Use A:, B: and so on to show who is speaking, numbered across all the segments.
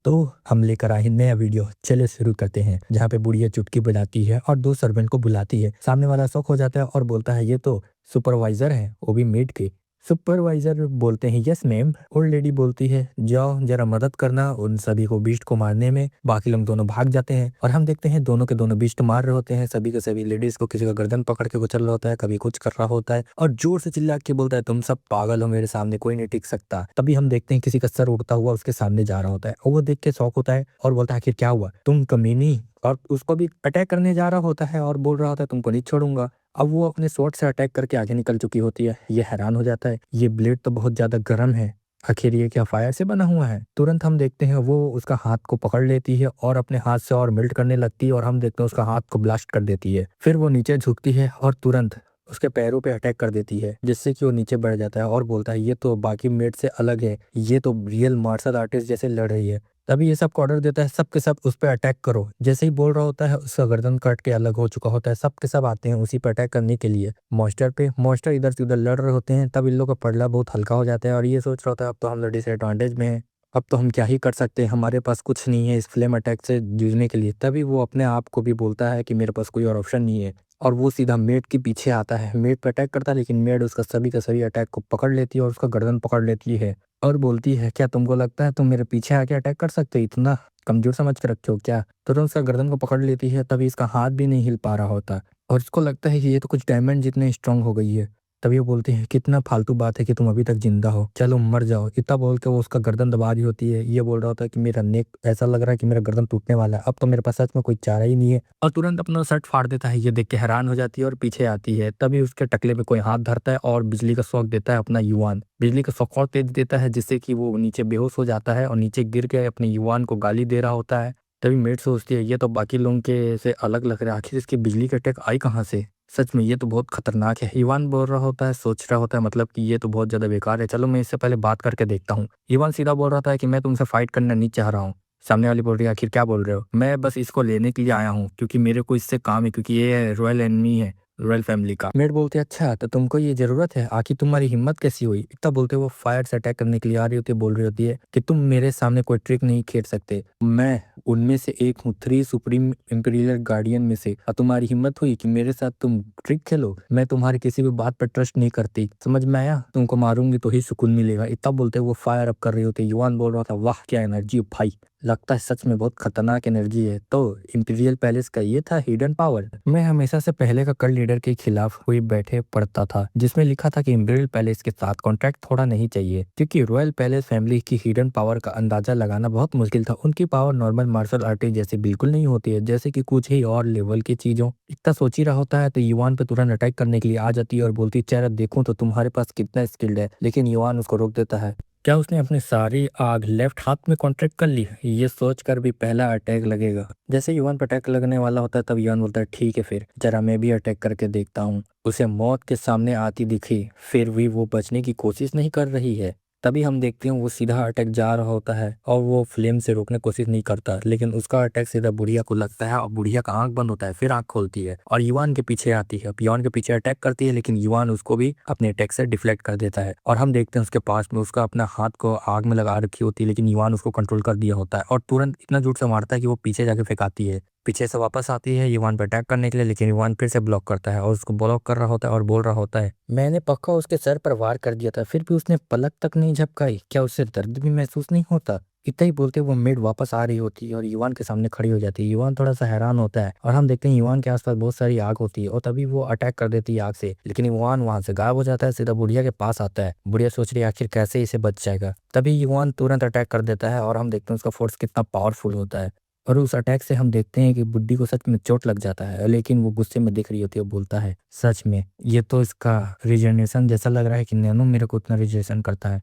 A: तो हम लेकर आए हैं नया वीडियो। चलिए शुरू करते हैं। जहाँ पे बुढ़िया चुटकी बजाती है और दो सर्वेंट को बुलाती है। सामने वाला शॉक हो जाता है और बोलता है ये तो सुपरवाइजर है, वो भी मेड के। सुपरवाइजर बोलते हैं यस मैम। ओल्ड लेडी बोलती है जाओ जरा मदद करना उन सभी को बीस्ट को मारने में। बाकी लोग दोनों भाग जाते हैं और हम देखते हैं दोनों के दोनों बीस्ट मार रहे होते हैं सभी के सभी। लेडीज को किसी का गर्दन पकड़ के कुचल रहा होता है, कभी कुछ कर रहा होता है और जोर से चिल्ला के बोलता है तुम सब पागल हो, मेरे सामने कोई नहीं टिक सकता। तभी हम देखते हैं किसी का सर उड़ता हुआ उसके सामने जा रहा होता है और वो देख के शौक होता है और बोलता है आखिर क्या हुआ, तुम कमीनी। और उसको भी अटैक करने जा रहा होता है और बोल रहा होता है तुमको नहीं छोड़ूंगा। अब वो अपने स्वॉर्ड से अटैक करके आगे निकल चुकी होती है। ये हैरान हो जाता है ये ब्लेड तो बहुत ज्यादा गर्म है, आखिर ये क्या फायर से बना हुआ है। तुरंत हम देखते हैं वो उसका हाथ को पकड़ लेती है और अपने हाथ से और मेल्ट करने लगती है और हम देखते हैं उसका हाथ को ब्लास्ट कर देती है। फिर वो नीचे झुकती है और तुरंत उसके पैरों पे अटैक कर देती है जिससे कि वो नीचे बढ़ जाता है और बोलता है ये तो बाकी मेट से अलग है, ये तो रियल मार्शल आर्टिस्ट जैसे लड़ रही है। तभी ये सबको ऑर्डर देता है सब के सब उस पर अटैक करो। जैसे ही बोल रहा होता है उसका गर्दन कट के अलग हो चुका होता है। सब के सब आते हैं उसी पर अटैक करने के लिए मॉन्स्टर पे। मॉन्स्टर इधर से उधर लड़ रहे होते हैं। तब इन लोगों का पड़ला बहुत हल्का हो जाता है और ये सोच रहा होता है अब तो हम लोग डिसएडवांटेज में हैं, अब तो हम क्या ही कर सकते हैं, हमारे पास कुछ नहीं है इस फ्लेम अटैक से जूझने के लिए। तभी वो अपने आप को भी बोलता है कि मेरे पास कोई और ऑप्शन नहीं है और वो सीधा मेड के पीछे आता है। मेड पे अटैक करता है लेकिन मेड उसका सभी का सभी अटैक को पकड़ लेती है और उसका गर्दन पकड़ लेती है और बोलती है क्या तुमको लगता है तुम मेरे पीछे आके अटैक कर सकते हो, इतना कमजोर समझ के रखे हो क्या। तुरंत उसका गर्दन को पकड़ लेती है। तभी इसका हाथ भी नहीं हिल पा रहा होता और इसको लगता है कि ये तो कुछ डायमंड जितने स्ट्रांग हो गई है। तभी वो बोलती है कितना फालतू बात है कि तुम अभी तक जिंदा हो, चलो मर जाओ। इतना बोल के वो उसका गर्दन दबा रही होती है। ये बोल रहा होता है कि मेरा नेक ऐसा लग रहा है कि मेरा गर्दन टूटने वाला है, अब तो मेरे पास सच में कोई चारा ही नहीं है। और तुरंत अपना शर्ट फाड़ देता है। ये देख के हैरान हो जाती है और पीछे आती है। तभी उसके टकले पे कोई हाथ धरता है और बिजली का शॉक देता है अपना युवान। बिजली का शॉक और तेज देता है जिससे कि वो नीचे बेहोश हो जाता है और नीचे गिर के अपने युवान को गाली दे रहा होता है। तभी मेट सोचती है ये तो बाकी लोगों के से अलग लग रहा है, आखिर इसकी बिजली का अटैक आई कहाँ से। सच में ये तो बहुत खतरनाक है। इवान बोल रहा होता है, सोच रहा होता है मतलब कि ये तो बहुत ज्यादा बेकार है, चलो मैं इससे पहले बात करके देखता हूँ। इवान सीधा बोल रहा था कि मैं तुमसे फाइट करना नहीं चाह रहा हूँ। सामने वाली बोल रही है आखिर क्या बोल रहे हो, मैं बस इसको लेने के लिए आया हूँ क्योंकि मेरे को इससे काम है, क्योंकि ये रॉयल एनिमी है रॉयल फैमिली का। मेट बोलते अच्छा तो तुमको ये जरूरत है, आखिर तुम्हारी हिम्मत कैसी हुई। इतना बोलते वो फायर से अटैक करने के लिए आ रही होती है। बोल रही होती है कि तुम मेरे सामने कोई ट्रिक नहीं खेल सकते, मैं उनमें से एक हूँ, 3 सुप्रीम इंपीरियल गार्डियन में से। और तुम्हारी हिम्मत हुई कि मेरे साथ तुम ट्रिक खेलो, मैं तुम्हारी किसी भी बात पर ट्रस्ट नहीं करती, समझ में आया, तुमको मारूंगी तो ही सुकून मिलेगा। इतना बोलते वो फायर अप कर रही होती है। युवान बोल रहा था वाह क्या एनर्जी भाई, लगता है सच में बहुत खतरनाक एनर्जी है। तो इंपीरियल पैलेस का ये था हिडन पावर। मैं हमेशा से पहले का कल लीडर के खिलाफ हुई बैठे पढ़ता था जिसमें लिखा था कि इंपीरियल पैलेस के साथ कॉन्ट्रैक्ट थोड़ा नहीं चाहिए क्योंकि रॉयल पैलेस फैमिली की हिडन पावर का अंदाजा लगाना बहुत मुश्किल था। उनकी पावर नॉर्मल मार्शल आर्टिस्ट जैसे बिल्कुल नहीं होती है, जैसे कि कुछ ही और लेवल की चीजों। इतना सोच ही रहा होता है तो युवान पे तुरंत अटैक करने के लिए आ जाती है और बोलती चेहरा देखूं तो तुम्हारे पास कितना स्किल्ड है। लेकिन युवान उसको रोक देता है। क्या उसने अपनी सारी आग लेफ्ट हाथ में कॉन्ट्रैक्ट कर ली, ये सोचकर भी पहला अटैक लगेगा। जैसे युवान पर अटैक लगने वाला होता है तब युवान बोलता है ठीक है फिर जरा मैं भी अटैक करके देखता हूँ। उसे मौत के सामने आती दिखी फिर भी वो बचने की कोशिश नहीं कर रही है। तभी हम देखते हैं वो सीधा अटैक जा रहा होता है और वो फ्लेम से रोकने की कोशिश नहीं करता, लेकिन उसका अटैक सीधा बुढ़िया को लगता है और बुढ़िया का आंख बंद होता है, फिर आंख खोलती है और युवान के पीछे आती है। युवान के पीछे अटैक करती है लेकिन युवान उसको भी अपने अटैक से डिफ्लेक्ट कर देता है और हम देखते हैं उसके पास में उसका अपना हाथ को आग में लगा रखी होती है लेकिन युवान उसको कंट्रोल कर दिया होता है और तुरंत इतना जोर से मारता है कि वो पीछे जाके फेंकाती है। पीछे से वापस आती है युवान पे अटैक करने के लिए लेकिन युवान फिर से ब्लॉक करता है और उसको ब्लॉक कर रहा होता है और बोल रहा होता है मैंने पक्का उसके सर पर वार कर दिया था फिर भी उसने पलक तक नहीं झपकाई, क्या उससे दर्द भी महसूस नहीं होता। इतना ही बोलते वो मेड वापस आ रही होती है और युवान के सामने खड़ी हो जाती है। युवान थोड़ा सा हैरान होता है और हम देखते हैं युवान के आसपास बहुत सारी आग होती है और तभी वो अटैक कर देती है आग से, लेकिन युवान वहां से गायब हो जाता है, सीधा बुढ़िया के पास आता है। बुढ़िया सोच रही है आखिर कैसे इसे बच जाएगा। तभी युवान तुरंत अटैक कर देता है और हम देखते हैं उसका फोर्स कितना पावरफुल होता है और उस अटैक से हम देखते हैं कि बुड्ढी को सच में चोट लग जाता है लेकिन वो गुस्से में दिख रही होती है। बोलता है सच में ये तो इसका रिजनरेशन जैसा लग रहा है कि नैनो मेरे को उतना रिजनरेशन करता है।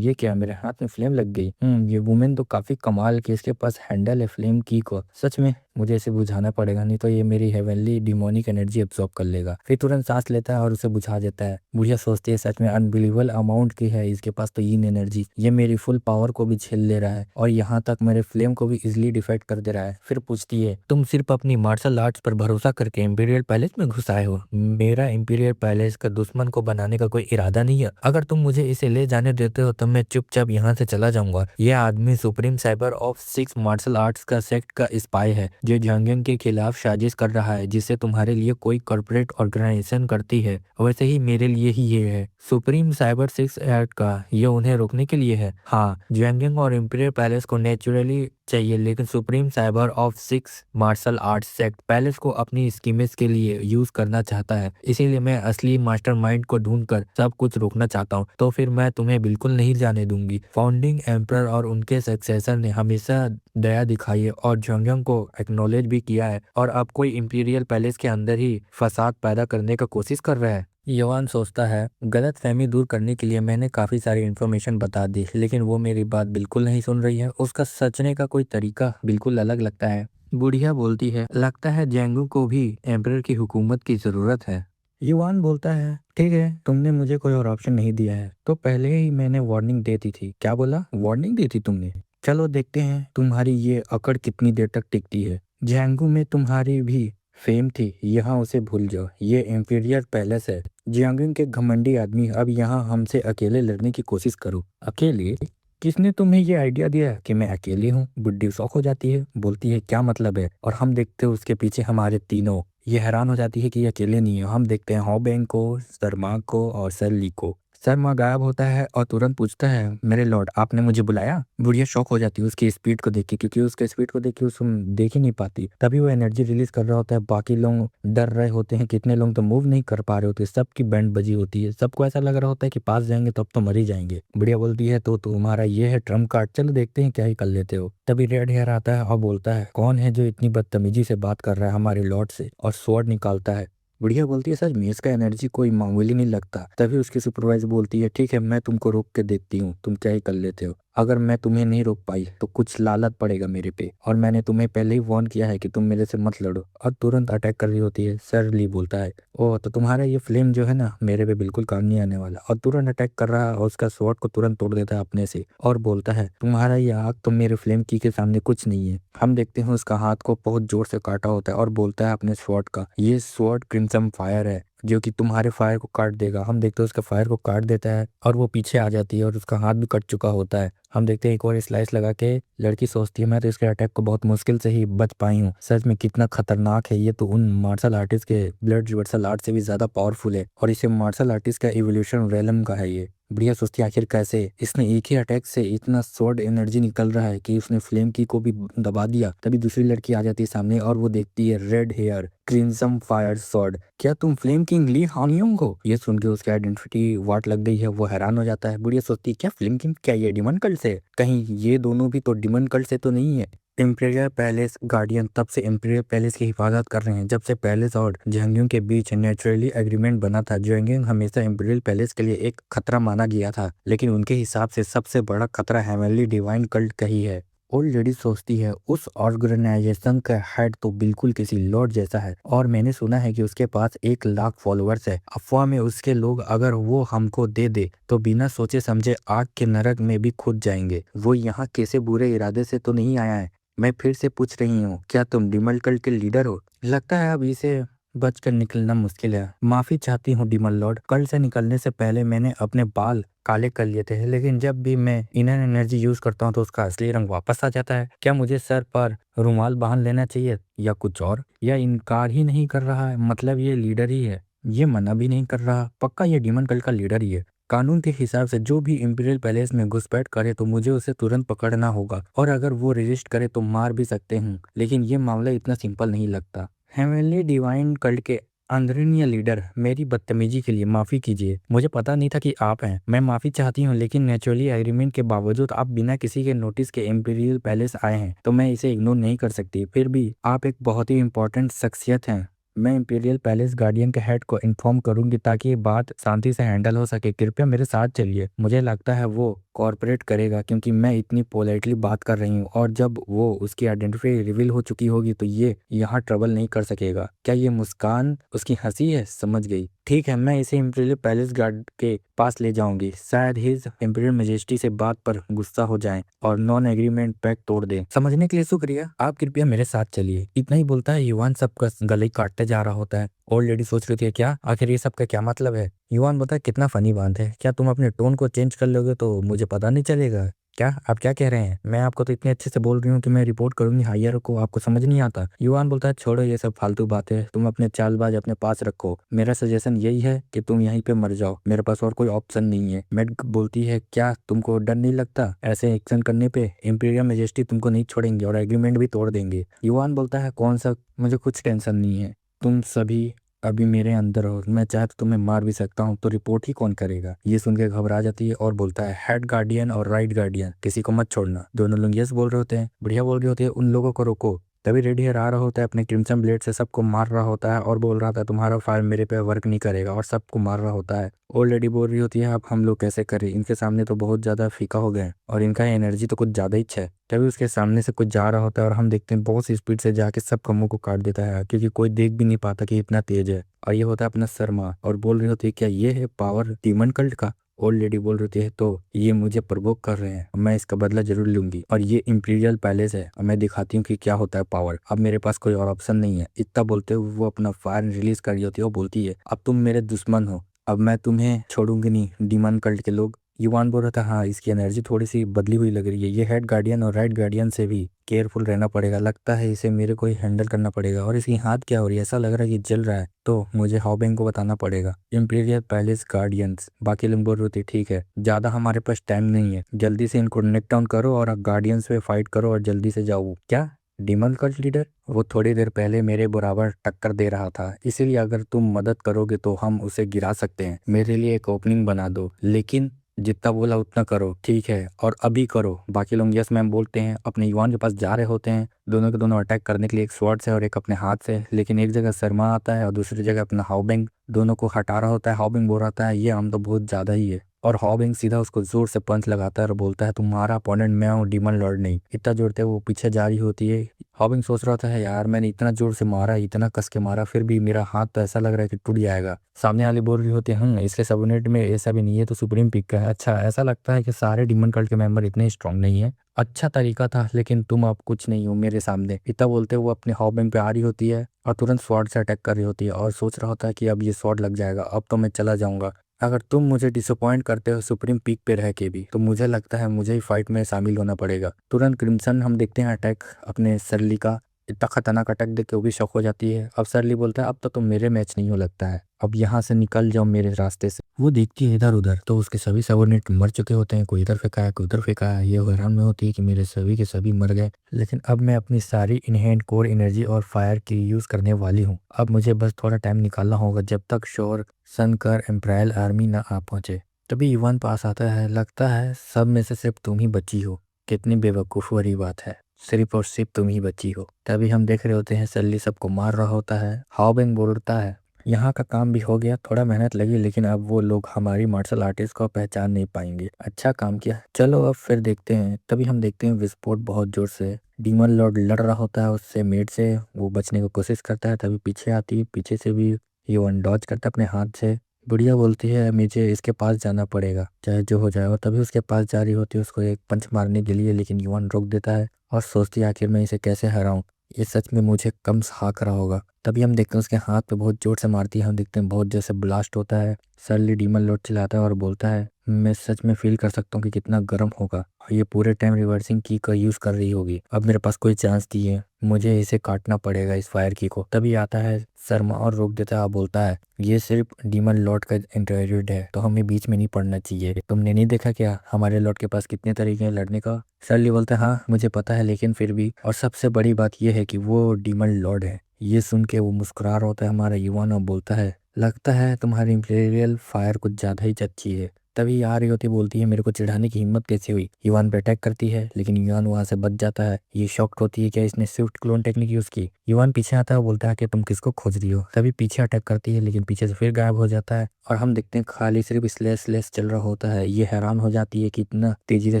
A: ये क्या मेरे हाथ में फ्लेम लग गई। ये वुमेन तो काफी कमाल की, इसके पास हैंडल है फ्लेम की को, सच में मुझे इसे बुझाना पड़ेगा नहीं तो ये मेरी हेवनली डिमोनिक एनर्जी एब्सॉर्ब कर लेगा। फिर तुरंत सांस लेता है और उसे बुझा देता है। बुढ़िया सोचती है सच में अनबिलीवेबल अमाउंट की है इसके पास तो इन एनर्जी, ये मेरी फुल पावर को भी झेल ले रहा है और यहाँ तक मेरे फ्लेम को भी इजिली डिफेक्ट कर दे रहा है। फिर पूछती है तुम सिर्फ अपनी मार्शल आर्ट्स पर भरोसा करके इंपीरियल पैलेस में घुस आए हो, मेरा इंपीरियल पैलेस का दुश्मन को बनाने का कोई इरादा नहीं है, अगर तुम मुझे इसे ले जाने देते बोलते हो तब मैं चुपचाप यहाँ से चला जाऊंगा। यह आदमी supreme cyber of 6 martial arts का सेक्ट का स्पाई है जो झांगयांग के खिलाफ साजिश कर रहा है, जिससे तुम्हारे लिए कोई कॉर्पोरेट ऑर्गेनाइजेशन करती है वैसे ही मेरे लिए ही ये है। सुप्रीम साइबर 6 एक्ट का ये उन्हें रोकने के लिए है। हाँ, झांगयांग और इंपीरियल पैलेस को नेचुरली चाहिए, लेकिन supreme cyber of 6 martial arts sect palace को अपनी स्कीम्स के लिए यूज करना चाहता है। इसीलिए मैं असली मास्टरमाइंड को ढूंढकर सब कुछ रोकना चाहता हूँ। तो फिर मैं तुम्हें बिल्कुल नहीं जाने दूंगी। फाउंडिंग एम्परर और उनके सक्सेसर ने हमेशा दया दिखाई है और झांगयांग को एक्नॉलेज भी किया है, और अब कोई इंपीरियल पैलेस के अंदर ही फसाद पैदा करने का कोशिश कर रहा है। युवान सोचता है गलत फहमी दूर करने के लिए मैंने काफ़ी सारी इन्फॉर्मेशन बता दी, लेकिन वो मेरी बात बिल्कुल नहीं सुन रही है। उसका सचने का कोई तरीका बिल्कुल अलग लगता है। बुढ़िया बोलती है लगता है जेंगू को भी एम्परर की हुकूमत की ज़रूरत है। युवान बोलता है ठीक है, तुमने मुझे कोई और ऑप्शन नहीं दिया है तो पहले ही मैंने वार्निंग दे दी थी। क्या बोला? वार्निंग दी थी तुमने? चलो देखते हैं तुम्हारी ये अकड़ कितनी देर तक टिकती है। जेंगू में तुम्हारी भी फेम थी, यहाँ उसे भूल जाओ। ये इंफीरियर पैलेस है। जियांगिंग के घमंडी आदमी, अब यहाँ हमसे अकेले लड़ने की कोशिश करो। अकेले? किसने तुम्हें ये आइडिया दिया कि मैं अकेली हूँ? बुड्ढी शौक हो जाती है, बोलती है क्या मतलब है, और हम देखते हैं उसके पीछे हमारे तीनों। ये हैरान हो जाती है कि ये अकेले नहीं है। हम देखते हैं हॉबेंग को, शर्मा को और सरली को। शर्मा गायब होता है और तुरंत पूछता है मेरे लॉर्ड आपने मुझे बुलाया? बुढ़िया शौक हो जाती है उसकी स्पीड को देख के, क्योंकि उसके स्पीड को देख के उस देख ही नहीं पाती। तभी वो एनर्जी रिलीज कर रहा होता है। बाकी लोग डर रहे होते हैं, कितने लोग तो मूव नहीं कर पा रहे होते। सबकी बैंड बजी होती है, सबको ऐसा लग रहा होता है कि पास जाएंगे तो अब तो मर ही जाएंगे। बुढ़िया बोलती है तो तुम्हारा ये है ट्रम्प कार्ड, चलो देखते हैं क्या ही कर लेते हो। तभी रेड हेयर आता है और बोलता है कौन है जो इतनी बदतमीजी से बात कर रहा है हमारे लॉर्ड से, और स्वॉर्ड निकालता है। बुढ़िया बोलती है सच में इसका एनर्जी कोई मामूली नहीं लगता। तभी उसकी सुपरवाइजर बोलती है ठीक है, मैं तुमको रोक के देखती हूँ तुम क्या ही कर लेते हो। अगर मैं तुम्हें नहीं रोक पाई तो कुछ लालच पड़ेगा मेरे पे, और मैंने तुम्हें पहले ही वार्न किया है कि तुम मेरे से मत लड़ो। और तुरंत अटैक कर रही होती है। सर ली बोलता है ओह तो तुम्हारा ये फ्लेम जो है ना मेरे पे बिल्कुल काम नहीं आने वाला, और तुरंत अटैक कर रहा है और उसका स्वॉर्ड को तुरंत तोड़ देता है अपने से, और बोलता है तुम्हारा ये आग तो मेरे फ्लेम की के सामने कुछ नहीं है। हम देखते हैं उसका हाथ को बहुत जोर से काटा होता है और बोलता है अपने स्वॉर्ड का ये स्वॉर्ड क्रिम्सन फायर है जो कि तुम्हारे फायर को काट देगा। हम देखते हैं उसका फायर को काट देता है और वो पीछे आ जाती है और उसका हाथ भी कट चुका होता है। हम देखते हैं एक और स्लाइस लगा के लड़की सोचती है मैं तो इसके अटैक को बहुत मुश्किल से ही बच पाई हूँ। सच में कितना खतरनाक है ये, तो उन मार्शल आर्टिस्ट के ब्लड मार्शल आर्ट से भी ज्यादा पावरफुल है, और इसे मार्शल आर्टिस्ट का इवोल्यूशन रेलम का है ये। बढ़िया सोचती है आखिर कैसे इसने एक ही अटैक से इतना स्वॉर्ड एनर्जी निकल रहा है कि उसने फ्लेम की को भी दबा दिया। तभी दूसरी लड़की आ जाती है सामने और वो देखती है red hair crimson fire sword. क्या तुम फ्लेम किंग ली हानियोंग हो? ये सुन के उसकी आइडेंटिटी वाट लग गई है, वो हैरान हो जाता है। बुढ़िया सोचती है क्या फ्लेम किंग क्या ये डिमन कल्ट से? कहीं ये दोनों भी तो डिमन कल्ट से तो नहीं है? इम्पीरियल पैलेस गार्डियन तब से इम्पीरियल पैलेस की हिफाजत कर रहे हैं जब से पैलेस और झांगयांग के बीच नेचुरली एग्रीमेंट बना था। झांगयांग हमेशा इम्पीरियल पैलेस के लिए एक खतरा माना गया था, लेकिन उनके हिसाब से सबसे बड़ा खतरा हेवनली डिवाइन कल्ट का ही है। ओल्ड लेडी सोचती है उस ऑर्गेनाइजेशन का हेड तो बिल्कुल किसी लॉर्ड जैसा है, और मैंने सुना है कि उसके पास 1 लाख फॉलोअर्स है। अफवाह में उसके लोग अगर वो हमको दे दे तो बिना सोचे समझे आग के नरक में भी खुद जाएंगे। वो यहाँ कैसे बुरे इरादे से तो नहीं आया है। मैं फिर से पूछ रही हूँ क्या तुम डिमल कल्ट के लीडर हो? लगता है अब इसे बचकर निकलना मुश्किल है। माफी चाहती हूँ डिमल लॉर्ड, कल से निकलने से पहले मैंने अपने बाल काले कर लिए थे, लेकिन जब भी मैं इनर एनर्जी यूज करता हूँ तो उसका असली रंग वापस आ जाता है। क्या मुझे सर पर रुमाल बांध लेना चाहिए या कुछ और? यह इनकार ही नहीं कर रहा है, मतलब ये लीडर ही है। ये मना भी नहीं कर रहा, पक्का ये डिमन कल्ट का लीडर ही है। कानून के हिसाब से जो भी इंपीरियल पैलेस में घुसपैठ करे तो मुझे उसे तुरंत पकड़ना होगा, और अगर वो रेजिस्ट करे तो मार भी सकते हूँ, लेकिन ये मामला इतना सिंपल नहीं लगता। हेवनली डिवाइन कल्ट के आदरणीय लीडर, मेरी बदतमीजी के लिए माफी कीजिए। मुझे पता नहीं था कि आप हैं। मैं माफी चाहती हूँ, लेकिन नेचुरली एग्रीमेंट के बावजूद आप बिना किसी के नोटिस के इंपीरियल पैलेस आए हैं तो मैं इसे इग्नोर नहीं कर सकती। फिर भी आप एक बहुत ही इंपॉर्टेंट शख्सियत हैं। मैं इंपीरियल पैलेस गार्डियन के हेड को इन्फॉर्म करूंगी ताकि ये बात शांति से हैंडल हो सके। कृपया मेरे साथ चलिए। मुझे लगता है वो कॉर्पोरेट करेगा क्योंकि मैं इतनी पोलाइटली बात कर रही हूँ, और जब वो उसकी आइडेंटिटी रिवील हो चुकी होगी तो ये यहाँ ट्रबल नहीं कर सकेगा। क्या ये मुस्कान उसकी हंसी है? समझ गई। ठीक है, मैं इसे इंपीरियल पैलेस गार्ड के पास ले जाऊंगी। शायद हिज इंपीरियल मेजेस्टी से बात पर गुस्सा हो जाएं और नॉन एग्रीमेंट पैक्ट तोड़ दें। समझने के लिए शुक्रिया, आप कृपया मेरे साथ चलिए। इतना ही बोलता है युवान सबका गले काटते जा रहा होता है। ओल्ड लेडी सोच रही थी क्या आखिर ये सब का क्या मतलब है। युवान बोलता है कितना फनी बात है, क्या तुम अपने टोन को चेंज कर लोगे तो मुझे पता नहीं चलेगा। क्या आप क्या कह रहे हैं, मैं आपको तो इतने अच्छे से बोल रही हूँ कि मैं रिपोर्ट करूंगी हायर को, आपको समझ नहीं आता। युवान बोलता है छोड़ो ये सब फालतू बातें, तुम अपने चालबाज अपने पास रखो, मेरा सजेशन यही है कि तुम यहीं पे मर जाओ, मेरे पास और कोई ऑप्शन नहीं है। मेड बोलती है क्या तुमको डर नहीं लगता, ऐसे एक्शन करने पे इंपीरियल मेजेस्टी तुमको नहीं छोड़ेंगे और एग्रीमेंट भी तोड़ देंगे। युवान बोलता है कौन सा, मुझे कुछ टेंशन नहीं है, तुम सभी अभी मेरे अंदर हो, मैं चाहे तो तुम्हें मार भी सकता हूँ, तो रिपोर्ट ही कौन करेगा। ये सुन के घबरा जाती है और बोलता है हेड गार्डियन और राइट गार्डियन किसी को मत छोड़ना। दोनों लोग यस बोल रहे होते हैं, बढ़िया बोल रहे होते हैं, उन लोगों को रोको। तभी रेड हेयर आ रहा होता है, अपने क्रिम्सन ब्लेड से सबको मार रहा होता है और बोल रहा था तुम्हारा फायर मेरे पे वर्क नहीं करेगा, और सबको मार रहा होता है। ओल्ड लेडी बोल रही होती है अब हम लोग कैसे करें, इनके सामने तो बहुत ज्यादा फीका हो गए हैं और इनका एनर्जी तो कुछ ज्यादा ही है। तभी उसके सामने से कुछ जा रहा होता है और हम देखते हैं बहुत सी स्पीड से जाके सबका मुंह को काट देता है, क्योंकि कोई देख भी नहीं पाता कि इतना तेज है। और ये होता है अपना शर्मा और बोल रही होती है क्या ये है पावर डीमन कल्ट का। ओल्ड लेडी बोल रही है तो ये मुझे प्रवोक कर रहे हैं, मैं इसका बदला जरूर लूंगी, और ये इंपीरियल पैलेस है और मैं दिखाती हूँ कि क्या होता है पावर, अब मेरे पास कोई और ऑप्शन नहीं है। इतना बोलते हुए वो अपना फायर रिलीज कर रही होती है और बोलती है अब तुम मेरे दुश्मन हो, अब मैं तुम्हें छोड़ूंगी नहीं डीमन कल्ट के लोग। युवान बोल रहा था हाँ इसकी एनर्जी थोड़ी सी बदली हुई लग रही है, ये हेड गार्डियन और राइट गार्डियन से भी केयरफुल रहना पड़ेगा, लगता है इसे मेरे को ही हैंडल करना पड़ेगा। और इसकी हाथ क्या हो रही है, ऐसा लग रहा है कि जल रहा है, तो मुझे हॉबिंग को बताना पड़ेगा। इंपीरियल पैलेस गार्डियंस, बाकी लोग बोल रहे थे ठीक है ज्यादा हमारे पास टाइम नहीं है, जल्दी से इनको नेक डाउन करो और गार्डियंस पे फाइट करो और जल्दी से जाओ। क्या डीमन कल्ट लीडर, वो थोड़ी देर पहले मेरे बराबर टक्कर दे रहा था, इसीलिए अगर तुम मदद करोगे तो हम उसे गिरा सकते हैं, मेरे लिए एक ओपनिंग बना दो। लेकिन जितना बोला उतना करो, ठीक है और अभी करो। बाकी लोग यस मैम बोलते हैं, अपने युवान के पास जा रहे होते हैं, दोनों के दोनों अटैक करने के लिए, एक स्वॉर्ड से और एक अपने हाथ से। लेकिन एक जगह शर्मा आता है और दूसरी जगह अपना हाउबिंग दोनों को हटा रहा होता है। हाउबिंग बोल रहा है ये हम तो बहुत ज्यादा ही है, और हॉबिंग सीधा उसको जोर से पंच लगाता है और बोलता है तुम्हारा अपोनेंट मैं हूँ डीमन लॉर्ड नहीं। इतना जोरते वो पीछे जा रही होती है। हॉबिंग सोच रहा था यार मैंने इतना जोर से मारा, इतना कस के मारा, फिर भी मेरा हाथ तो ऐसा लग रहा है कि टूट जाएगा। सामने वाली बोल रही होती है इसलिए सबनेट में ऐसा भी नहीं है तो सुप्रीम पिक का है। अच्छा ऐसा लगता है कि सारे डीमन कल्ट के मेंबर इतने स्ट्रांग नहीं है, अच्छा तरीका था लेकिन तुम अब कुछ नहीं हो मेरे सामने। इतना बोलते वो अपने हॉबिंग पे आ रही होती है और तुरंत स्वॉर्ड से अटैक कर रही होती है और सोच रहा होता है कि अब ये स्वॉर्ड लग जाएगा, अब तो मैं चला जाऊंगा। अगर तुम मुझे डिसअपॉइंट करते हो सुप्रीम पीक पे रह के भी, तो मुझे लगता है मुझे ही फाइट में शामिल होना पड़ेगा। तुरंत क्रिम्सन हम देखते हैं अटैक अपने सरली का, इतना खतरनाक अटैक देख के वो भी शौक हो जाती है। अब सरली बोलता है अब तो तुम मेरे मैच नहीं हो लगता है, अब यहाँ से निकल जाओ मेरे रास्ते से। वो देखती है इधर उधर तो उसके सभी सबोर्डिनेट मर चुके होते हैं, कोई इधर फेंका है कोई उधर फेंका है। ये हैरान में होती है कि मेरे सभी के सभी मर गए, लेकिन अब मैं अपनी सारी इनहेंट कोर एनर्जी और फायर की यूज करने वाली हूँ। अब मुझे बस थोड़ा टाइम निकालना होगा जब तक शोर सनकर एम्प्रायल आर्मी ना आ पहुंचे। तभी इवान पास आता है, लगता है सब में से सिर्फ तुम ही बची हो। कितनी बेवकूफ़ वाली बात है, सिर्फ और सिर्फ तुम ही बची हो। तभी हम देख रहे होते हैं सल्ली सबको मार रहा होता है। हाओबिंग बोलता है यहाँ का काम भी हो गया, थोड़ा मेहनत लगी लेकिन अब वो लोग हमारी मार्शल आर्टिस्ट को पहचान नहीं पाएंगे, अच्छा काम किया, चलो अब फिर देखते हैं। तभी हम देखते हैं विस्फोट बहुत जोर से, डीमन लॉर्ड लड़ रहा होता है उससे मेड से, वो बचने की कोशिश करता है, तभी पीछे आती है, पीछे से भी ये वन डॉज करता है अपने हाथ से। बुढ़िया बोलती है मुझे इसके पास जाना पड़ेगा चाहे जो हो जाए, और तभी उसके पास जा रही होती है उसको एक पंच मारने के लिए, लेकिन युवान रोक देता है और सोचती है आखिर मैं इसे कैसे हराऊं, ये सच में मुझे कम हाक रहा होगा। तभी हम देखते हैं उसके हाथ पे बहुत जोर से मारती है, हम देखते हैं बहुत जैसे ब्लास्ट होता है। सरली डीमन लॉर्ड चिल्लाता है और बोलता है मैं सच में फील कर सकता हूँ कि कितना गर्म होगा, और ये पूरे टाइम रिवर्सिंग की का यूज कर रही होगी, अब मेरे पास कोई चांस नहीं है, मुझे इसे काटना पड़ेगा इस फायर की को। तभी आता है शर्मा और रोक देता है, बोलता है ये सिर्फ डीमन लॉर्ड का इंटरव्यूड है तो हमें बीच में नहीं पड़ना चाहिए, तुमने नहीं देखा क्या हमारे लॉर्ड के पास कितने तरीके हैं लड़ने का। सरली बोलता है हाँ मुझे पता है लेकिन फिर भी, और सबसे बड़ी बात यह है कि वो डीमन लॉर्ड है। ये सुन के वो मुस्कुरा रहा होता है हमारा युवान और बोलता है लगता है तुम्हारी इंपीरियल फायर कुछ ज्यादा ही अच्छी है। तभी आ रही होती बोलती है मेरे को चिढ़ाने की हिम्मत कैसे हुई, युवान पे अटैक करती है लेकिन युवान वहां से बच जाता है। ये शॉक्ड होती है क्या इसने स्विफ्ट क्लोन टेक्निक यूज की। युवान पीछे आता है बोलता है कि तुम किसको खोज रही हो, तभी पीछे अटैक करती है लेकिन पीछे से फिर गायब हो जाता है और हम देखते हैं खाली सिर्फ स्लेस स्लेस चल रहा होता है। ये हैरान हो जाती है कि इतना तेजी से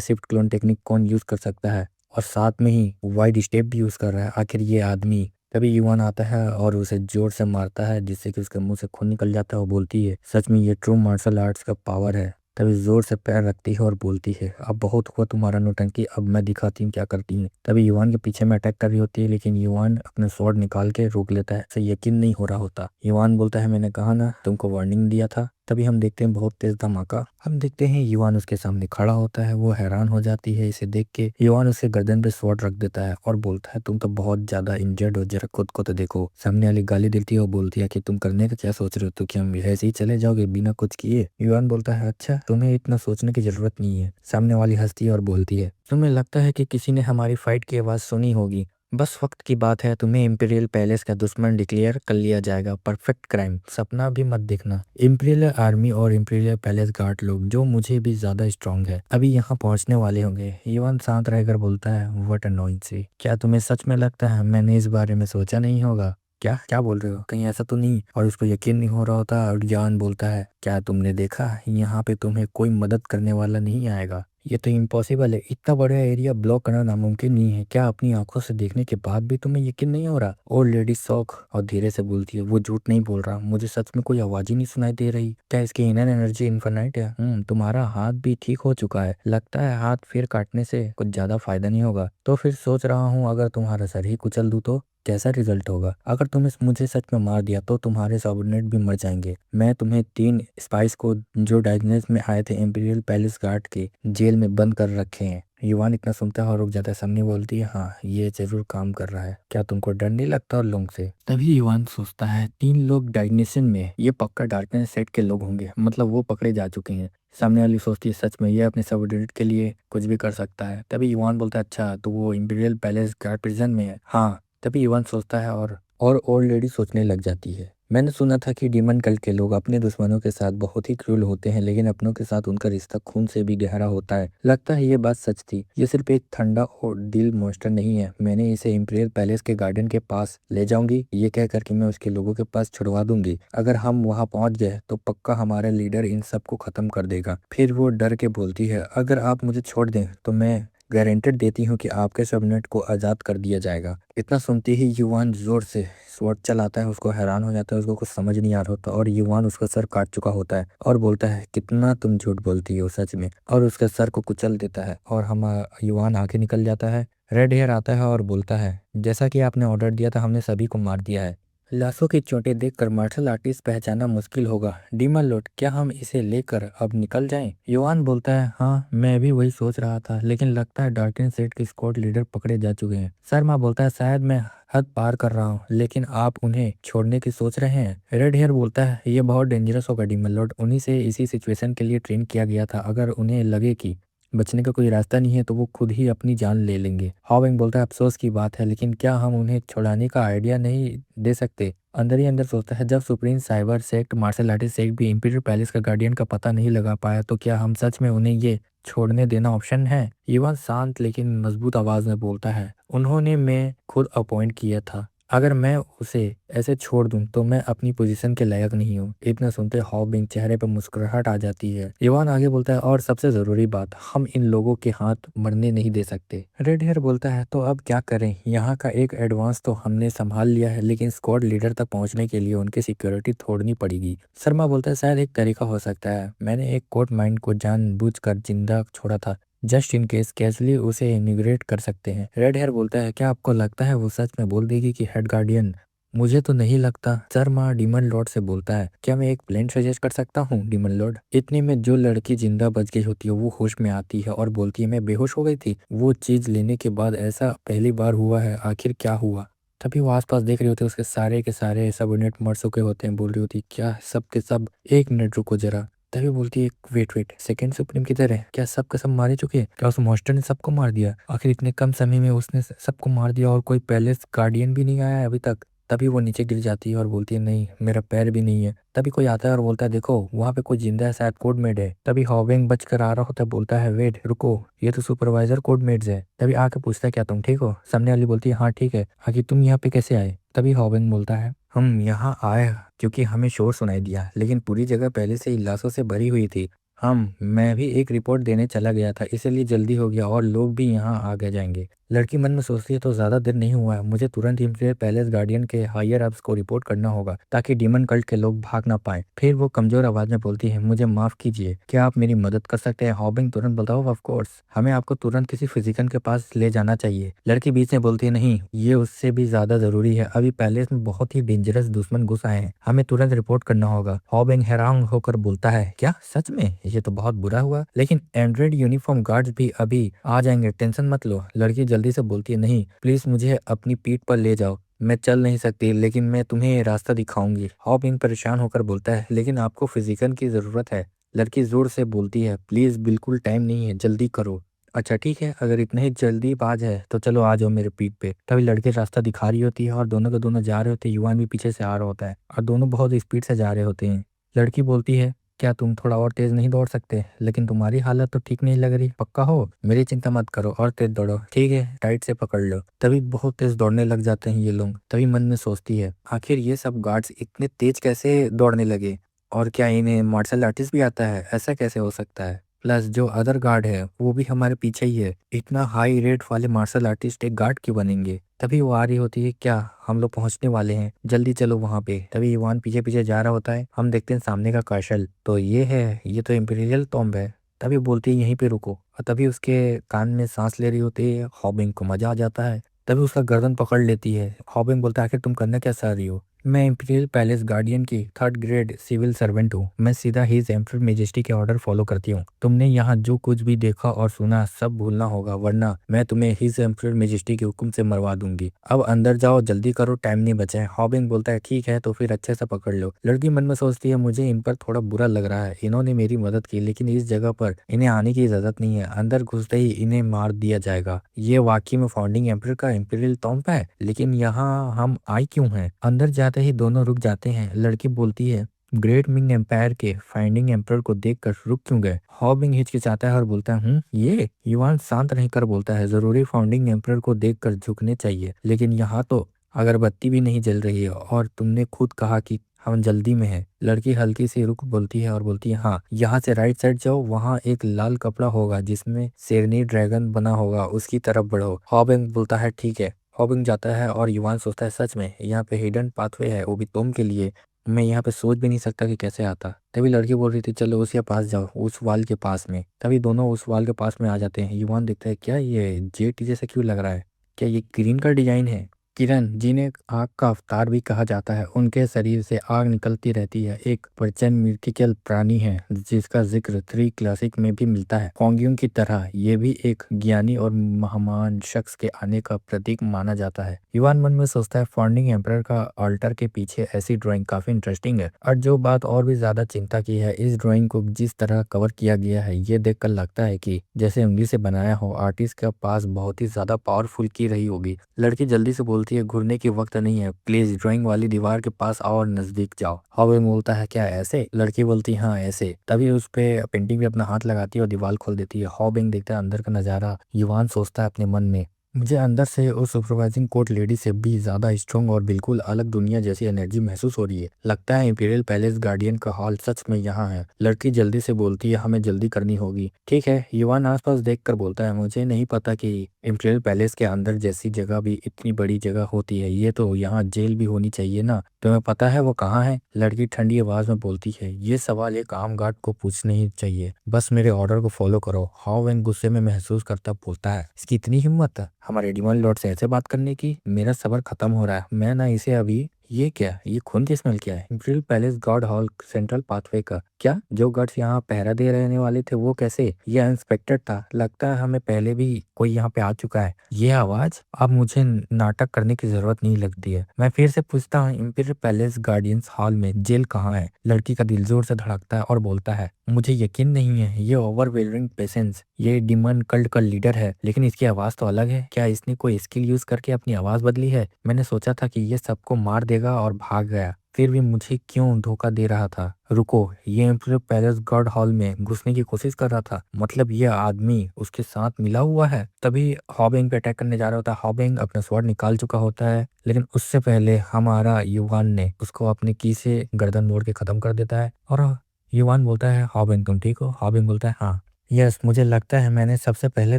A: स्विफ्ट क्लोन टेक्निक कौन यूज कर सकता है, और साथ में ही वाइड स्टेप भी यूज कर रहा है आखिर ये आदमी। तभी युवान आता है और उसे जोर से मारता है जिससे कि उसके मुंह से खून निकल जाता है। वो बोलती है सच में ये ट्रू मार्शल आर्ट्स का पावर है। तभी जोर से पैर रखती है और बोलती है, अब बहुत हुआ तुम्हारा नौटंकी, अब मैं दिखाती हूँ क्या करती हूँ। तभी युवान के पीछे में अटैक कर रही होती है, लेकिन युवान अपने स्वॉर्ड निकाल के रोक लेता है। इसे यकीन नहीं हो रहा होता। युवान बोलता है, मैंने कहा ना, तुमको वार्निंग दिया था। तभी हम देखते हैं बहुत तेज धमाका। हम देखते हैं युवान उसके सामने खड़ा होता है। वो हैरान हो जाती है इसे देख के। युवान उसके गर्दन पे स्वॉर्ड रख देता है और बोलता है, तुम तो बहुत ज्यादा इंजर्ड हो, जरा खुद को तो देखो। सामने वाली गाली देती है और बोलती है कि तुम करने का क्या सोच रहे हो, तो कि हम ऐसे ही चले जाओगे बिना कुछ किए। युवान बोलता है, अच्छा तुम्हें इतना सोचने की जरूरत नहीं है। सामने वाली हंसती है और बोलती है, तुम्हें लगता है कि किसी ने हमारी फाइट की आवाज सुनी होगी, बस वक्त की बात है, तुम्हें इंपीरियल पैलेस का दुश्मन डिक्लेयर कर लिया जाएगा। परफेक्ट क्राइम, सपना भी मत देखना। इंपीरियल आर्मी और इंपीरियल पैलेस गार्ड लोग, जो मुझे भी ज्यादा स्ट्रांग है, अभी यहाँ पहुंचने वाले होंगे। युवान शांत रहकर बोलता है, व्हाट अनोइंग। क्या तुम्हें सच में लगता है मैंने इस बारे में सोचा नहीं होगा? क्या क्या बोल रहे हो, कहीं ऐसा तो नहीं? और उसको यकीन नहीं हो रहा होता और जान बोलता है, क्या तुमने देखा, यहाँ पे तुम्हें कोई मदद करने वाला नहीं आएगा। ये तो इम्पॉसिबल है, इतना बड़ा एरिया ब्लॉक करना नामुमकिन नहीं है। क्या अपनी आंखों से देखने के बाद भी तुम्हें यकीन नहीं हो रहा? और लेडी शौक और धीरे से बोलती है, वो झूठ नहीं बोल रहा, मुझे सच में कोई आवाज ही नहीं सुनाई दे रही। क्या इसकी इनर एनर्जी इन्फिनाइट है? तुम्हारा हाथ भी ठीक हो चुका है, लगता है हाथ फिर काटने से कुछ ज्यादा फायदा नहीं होगा। तो फिर सोच रहा हूँ, अगर तुम्हारा सर ही कुचल दूँ तो कैसा रिजल्ट होगा? अगर तुम मुझे सच में मार दिया तो तुम्हारे सबऑर्डिनेट भी मर जाएंगे। मैं तुम्हें 3 स्पाइस को, जो डायनेस में आए थे इंपीरियल पैलेस गार्ड के, जेल में बंद कर रखे हैं। युवान इतना सुनता है और रुक जाता है। सामने बोलती है, हाँ ये जरूर काम कर रहा है, क्या तुमको डर नहीं लगता उन लोगों से? तभी युवान सोचता है, 3 लोग डायनेशन में, ये पक्का डार्कनेस सेट के लोग होंगे, मतलब वो पकड़े जा चुके हैं। सामने वाली सोचती है, सच में ये अपने सबऑर्डिनेट के लिए कुछ भी कर सकता है। तभी युवान बोलता है, अच्छा तो वो इंपीरियल पैलेस गार्ड प्रिजन में है? हाँ। तभी इवान सोचता है और लेडी सोचने लग जाती है, मैंने सुना था कि डीमन कल्ट के लोग अपने दुश्मनों के साथ बहुत ही क्रूर होते हैं, लेकिन अपनों के साथ उनका रिश्ता खून से भी गहरा होता है। लगता है ये बात सच थी। ये सिर्फ एक ठंडा और दिल मॉन्स्टर नहीं है। मैंने इसे इंपीरियल पैलेस के गार्डन के पास ले जाऊंगी, ये कहकर कि मैं उसके लोगों के पास छुड़वा दूंगी। अगर हम वहां पहुंच गए तो पक्का हमारा लीडर इन सबको खत्म कर देगा। फिर वो डर के बोलती है, अगर आप मुझे छोड़ दें तो मैं गारंटेड देती हूँ कि आपके सबनेट को आज़ाद कर दिया जाएगा। इतना सुनते ही युवान जोर से स्वॉर्ड चलाता है। उसको हैरान हो जाता है, उसको कुछ समझ नहीं आ रहा होता और युवान उसका सर काट चुका होता है और बोलता है, कितना तुम झूठ बोलती हो सच में, और उसके सर को कुचल देता है और हम युवान आगे निकल जाता है। रेड हेयर आता है और बोलता है, जैसा कि आपने ऑर्डर दिया था हमने सभी को मार दिया है। लाशों की चोटें देखकर मार्शल आर्टिस्ट पहचाना मुश्किल होगा। डीमन लॉर्ड, क्या हम इसे लेकर अब निकल जाएं? युवान बोलता है, हाँ मैं भी वही सोच रहा था, लेकिन लगता है डार्कन सेट के स्क्वाड लीडर पकड़े जा चुके हैं। शर्मा बोलता है, शायद मैं हद पार कर रहा हूँ, लेकिन आप उन्हें छोड़ने की सोच रहे हैं? रेड हेयर बोलता है, ये बहुत डेंजरस होगा डीमन लॉर्ड, उन्हीं से इसी सिचुएशन के लिए ट्रेन किया गया था। अगर उन्हें लगे कि बचने का कोई रास्ता नहीं है तो वो खुद ही अपनी जान ले लेंगे। हाविंग बोलता है, अफसोस की बात है, लेकिन क्या हम उन्हें छुड़ाने का आइडिया नहीं दे सकते? अंदर ही अंदर सोचता है, जब supreme cyber sect martial artist sect भी इंपीरियल पैलेस का गार्डियन का पता नहीं लगा पाया, तो क्या हम सच में उन्हें ये छोड़ने देना ऑप्शन है? युवा शांत लेकिन मजबूत आवाज में बोलता है, उन्होंने मैं खुद अपॉइंट किया था, अगर मैं उसे ऐसे छोड़ दूं तो मैं अपनी पोजीशन के लायक नहीं हूँ। इतना सुनते हॉबिंग चेहरे पर मुस्कुराहट आ जाती है। इवान आगे बोलता है, और सबसे जरूरी बात, हम इन लोगों के हाथ मरने नहीं दे सकते। रेड हेयर बोलता है, तो अब क्या करें? यहाँ का एक एडवांस तो हमने संभाल लिया है, लेकिन स्क्वाड लीडर तक पहुँचने के लिए उनकी सिक्योरिटी तोड़नी पड़ेगी। शर्मा बोलता है, शायद एक तरीका हो सकता है, मैंने एक कोर्ट माइंड को जानबूझकर जिंदा छोड़ा था, जस्ट इन केस कैजुअली उसे इनिग्रेट कर सकते हैं। रेड हेयर बोलता है, क्या आपको लगता है वो सच में बोल देगी कि हेड गार्डियन? मुझे तो नहीं लगता। शर्मा डीमन लॉर्ड से बोलता है, क्या मैं एक प्लान सजेस्ट कर सकता हूँ डीमन लॉर्ड? इतने में जो लड़की जिंदा बच गई होती है वो होश में आती है और बोलती है, मैं बेहोश हो गई थी, वो चीज लेने के बाद ऐसा पहली बार हुआ है, आखिर क्या हुआ? तभी वो आसपास देख रही होती है, उसके सारे के सारे सबऑर्डिनेट मर चुके होते हैं। बोल रही होती, क्या सब के सब? एक मिनट रुको जरा। तभी बोलती है, वेट वेट, सेकंड सुप्रीम किधर है? क्या सब के सब मारे चुके हैं? क्या उस मॉन्स्टर ने सबको मार दिया? आखिर इतने कम समय में उसने सबको मार दिया और कोई पैलेस गार्डियन भी नहीं आया है अभी तक? तभी वो नीचे गिर जाती है और बोलती है, नहीं मेरा पैर भी नहीं है। तभी कोई आता है और बोलता है, देखो वहाँ पे कोई जिंदा है, शायद कोड मेड है। तभी हॉविंग बच कर आ रहा होता है, बोलता है, वेट रुको, ये तो सुपरवाइजर कोड मेड्स है। तभी आके पूछता है, क्या तुम ठीक हो? सामने वाली बोलती है, हाँ ठीक है, आखिर तुम यहाँ पे कैसे आए? तभी हॉविंग बोलता है, हम यहाँ आए क्योंकि हमें शोर सुनाई दिया, लेकिन पूरी जगह पहले से ही लाशों से भरी हुई थी। मैं भी एक रिपोर्ट देने चला गया था, इसलिए जल्दी हो गया और लोग भी यहाँ आ गए जाएंगे। लड़की मन में सोचती है तो ज्यादा देर नहीं हुआ है, मुझे तुरंत इम्पीरियल पैलेस गार्डियन के हायर अप्स को रिपोर्ट करना होगा ताकि डीमन कल्ट के लोग भाग ना पाए। फिर वो कमजोर आवाज में बोलती है, मुझे माफ कीजिए, क्या आप मेरी मदद कर सकते हैं? हॉबिंग तुरंत बोलता है, ऑफ कोर्स, हमें आपको तुरंत किसी फिजिशियन के पास ले जाना चाहिए। लड़की बीच में बोलती है, नहीं, ये उससे भी ज्यादा जरूरी है, अभी पैलेस में बहुत ही डेंजरस दुश्मन घुस आए हैं, हमें तुरंत रिपोर्ट करना होगा। हॉबिंग हैरान होकर बोलता है, क्या सच में? ये तो बहुत बुरा हुआ, लेकिन एंड्रॉइड यूनिफॉर्म गार्ड्स भी अभी आ जाएंगे, टेंशन मत लो। लड़की जल्दी से बोलती है, नहीं प्लीज मुझे अपनी पीठ पर ले जाओ, मैं चल नहीं सकती लेकिन मैं तुम्हें ये रास्ता दिखाऊंगी। हॉबिंग परेशान होकर बोलता है, लेकिन आपको फिजिशियन की जरूरत है। लड़की जोर से बोलती है, प्लीज बिल्कुल टाइम नहीं है, जल्दी करो। अच्छा ठीक है, अगर इतने ही जल्दी बाज है तो चलो आ जाओ मेरे पीठ पे। तभी लड़के रास्ता दिखा रही होती है और दोनों के दोनों जा रहे होते हैं। युवान भी पीछे से आ रहा होता है और दोनों बहुत स्पीड से जा रहे होते हैं। लड़की बोलती है, क्या तुम थोड़ा और तेज नहीं दौड़ सकते? लेकिन तुम्हारी हालत तो ठीक नहीं लग रही, पक्का हो? मेरी चिंता मत करो, और तेज दौड़ो, ठीक है, टाइट से पकड़ लो। तभी बहुत तेज दौड़ने लग जाते हैं ये लोग। तभी मन में सोचती है, आखिर ये सब गार्ड्स इतने तेज कैसे दौड़ने लगे, और क्या इन्हें मार्शल आर्टिस्ट भी आता है? ऐसा कैसे हो सकता है? प्लस जो अदर गार्ड है वो भी हमारे पीछे ही है, इतना हाई रेट वाले मार्शल आर्टिस्ट एक गार्ड क्यों बनेंगे? तभी वो आ रही होती है, क्या हम लोग पहुंचने वाले हैं, जल्दी चलो वहां पे। तभी इवान पीछे पीछे जा रहा होता है। हम देखते हैं सामने का कैसल, तो ये है, ये तो इम्पीरियल टॉम्ब है। तभी बोलती है, यहीं पे रुको। और तभी उसके कान में सांस ले रही होती है। हॉबिंग को मजा आ जाता है। तभी उसका गर्दन पकड़ लेती है। हॉबिंग बोलता है, आखिर तुम करना क्या चाह रही हो? मैं इंपीरियल पैलेस गार्डियन की 3rd ग्रेड सिविल सर्वेंट हूँ, मैं सीधा हिज एम्परर मेजेस्टी के ऑर्डर फॉलो करती हूँ। तुमने यहाँ जो कुछ भी देखा और सुना सब भूलना होगा, वरना मैं तुम्हें हिज एम्परर मेजेस्टी के हुक्म से मरवा दूंगी। अब अंदर जाओ, जल्दी करो, टाइम नहीं बचा है। हॉबिंग बोलता है, ठीक है तो फिर अच्छे से पकड़ लो। लड़की मन में सोचती है, मुझे इन पर थोड़ा बुरा लग रहा है, इन्होंने मेरी मदद की लेकिन इस जगह पर इन्हें आने की इजाजत नहीं है, अंदर घुसते ही इन्हें मार दिया जाएगा। ये वाकई में फाउंडिंग एम्परर का इंपीरियल टॉम्ब है, लेकिन यहाँ हम आए क्यों हैं? अंदर जाते ही दोनों रुक जाते हैं। लड़की बोलती है, ग्रेट मिंग एम्पायर के फाइंडिंग एम्परर को देखकर रुक क्यों गए? हॉबिंग हिचकिचाता है और बोलता है, ये? युवान शांत रहकर बोलता है, जरूरी फाउंडिंग एम्परर को देखकर झुकने चाहिए, लेकिन यहाँ तो अगरबत्ती भी नहीं जल रही है और तुमने खुद कहा कि हम जल्दी में है। लड़की हल्की सी रुक बोलती है और बोलती है, हाँ, यहाँ से राइट साइड जाओ, वहाँ एक लाल कपड़ा होगा जिसमें शेरनी ड्रैगन बना होगा, उसकी तरफ बढ़ो। हॉबिंग बोलता है, ठीक है। हॉबिंग जाता है और युवान सोचता है, सच में यहाँ पे हिडन पाथवे है, वो भी तुम के लिए, मैं यहाँ पे सोच भी नहीं सकता कि कैसे आता। तभी लड़की बोल रही थी, चलो उसके पास जाओ, उस वाल के पास में। तभी दोनों उस वाल के पास में आ जाते हैं। युवान देखता है, क्या ये जेट जैसा क्यों लग रहा है? क्या ये ग्रीन का डिजाइन है? किरण, जिन्हें आग का अवतार भी कहा जाता है, उनके शरीर से आग निकलती रहती है, एक प्रचंड मिर्टिकल प्राणी है जिसका जिक्र 3 क्लासिक में भी मिलता है। कोंगियों की तरह ये भी एक ज्ञानी और महान शख्स के आने का प्रतीक माना जाता है। युवान मन में सोचता है, फाउंडिंग एम्परर का ऑल्टर के पीछे ऐसी ड्राइंग काफी इंटरेस्टिंग है। और जो बात और भी ज्यादा चिंता की है, इस ड्राइंग को जिस तरह कवर किया गया है, ये देखकर लगता है कि जैसे उंगली से बनाया हो, आर्टिस्ट के पास बहुत ही ज्यादा पावरफुल की रही होगी। लड़की जल्दी से बोलती है, घूरने की वक्त नहीं है, प्लीज ड्राइंग वाली दीवार के पास आओ और नजदीक जाओ। हॉबिंग बोलता है, क्या ऐसे? लड़की बोलती है, हाँ ऐसे। तभी उस पे पेंटिंग भी अपना हाथ लगाती है और दीवार खोल देती है। हॉबिंग देखता है अंदर का नजारा। युवान सोचता है अपने मन में, मुझे अंदर से उस सुपरवाइजिंग कोर्ट लेडी से भी ज्यादा स्ट्रॉन्ग और बिल्कुल अलग दुनिया जैसी एनर्जी महसूस हो रही है। लगता है इंपीरियल पैलेस गार्डियन का हॉल सच में यहाँ है। लड़की जल्दी से बोलती है, हमें जल्दी करनी होगी। ठीक है। युवान आसपास देखकर बोलता है, मुझे नहीं पता कि इंपीरियल पैलेस के अंदर जैसी जगह भी इतनी बड़ी जगह होती है, ये तो यहाँ जेल भी होनी चाहिए ना। तुम्हें पता है वो कहाँ है? लड़की ठंडी आवाज में बोलती है, ये सवाल एक आम गार्ड को पूछने ही चाहिए, बस मेरे ऑर्डर को फॉलो करो। हाउ गुस्से में महसूस करता बोलता है, इसकी इतनी हिम्मत है हमारे डिमोन लॉर्ड से ऐसे बात करने की? मेरा सब्र खत्म हो रहा है, मैं ना इसे अभी। ये क्या, ये खून की स्मेल क्या है? Imperial palace guard hall central pathway का क्या? जो गार्ड्स यहाँ पहरा दे रहने वाले थे वो कैसे? ये अनएक्सपेक्टेड था, लगता है हमें पहले भी कोई यहाँ पे आ चुका है। ये आवाज, अब मुझे नाटक करने की जरूरत नहीं लगती है। मैं फिर से पूछता हूँ, इंपीरियल पैलेस गार्डियंस हॉल में जेल कहाँ है? लड़की का दिल जोर से धड़कता है और बोलता है, मुझे यकीन नहीं है, ये ओवरवेलमिंग पेशेंस, ये डिमन कल्ट का लीडर है, लेकिन इसकी आवाज तो अलग है। क्या इसने कोई स्किल यूज करके अपनी आवाज बदली है? मैंने सोचा था कि ये सबको मार देगा और भाग गया, फिर भी मुझे क्यों धोखा दे रहा था? रुको, ये एम्परर पैलेस गार्ड हॉल में घुसने की कोशिश कर रहा था, मतलब ये आदमी उसके साथ मिला हुआ है। तभी हॉबिंग पे अटैक करने जा रहा होता है। हॉबिंग अपना स्वॉर्ड निकाल चुका होता है, लेकिन उससे पहले हमारा युवान ने उसको अपने की से गर्दन मोड़ के खत्म कर देता है। और युवान बोलता है, हॉबिंग तुम ठीक हो? हॉबिंग बोलता है, हाँ। यस, मुझे लगता है मैंने सबसे पहले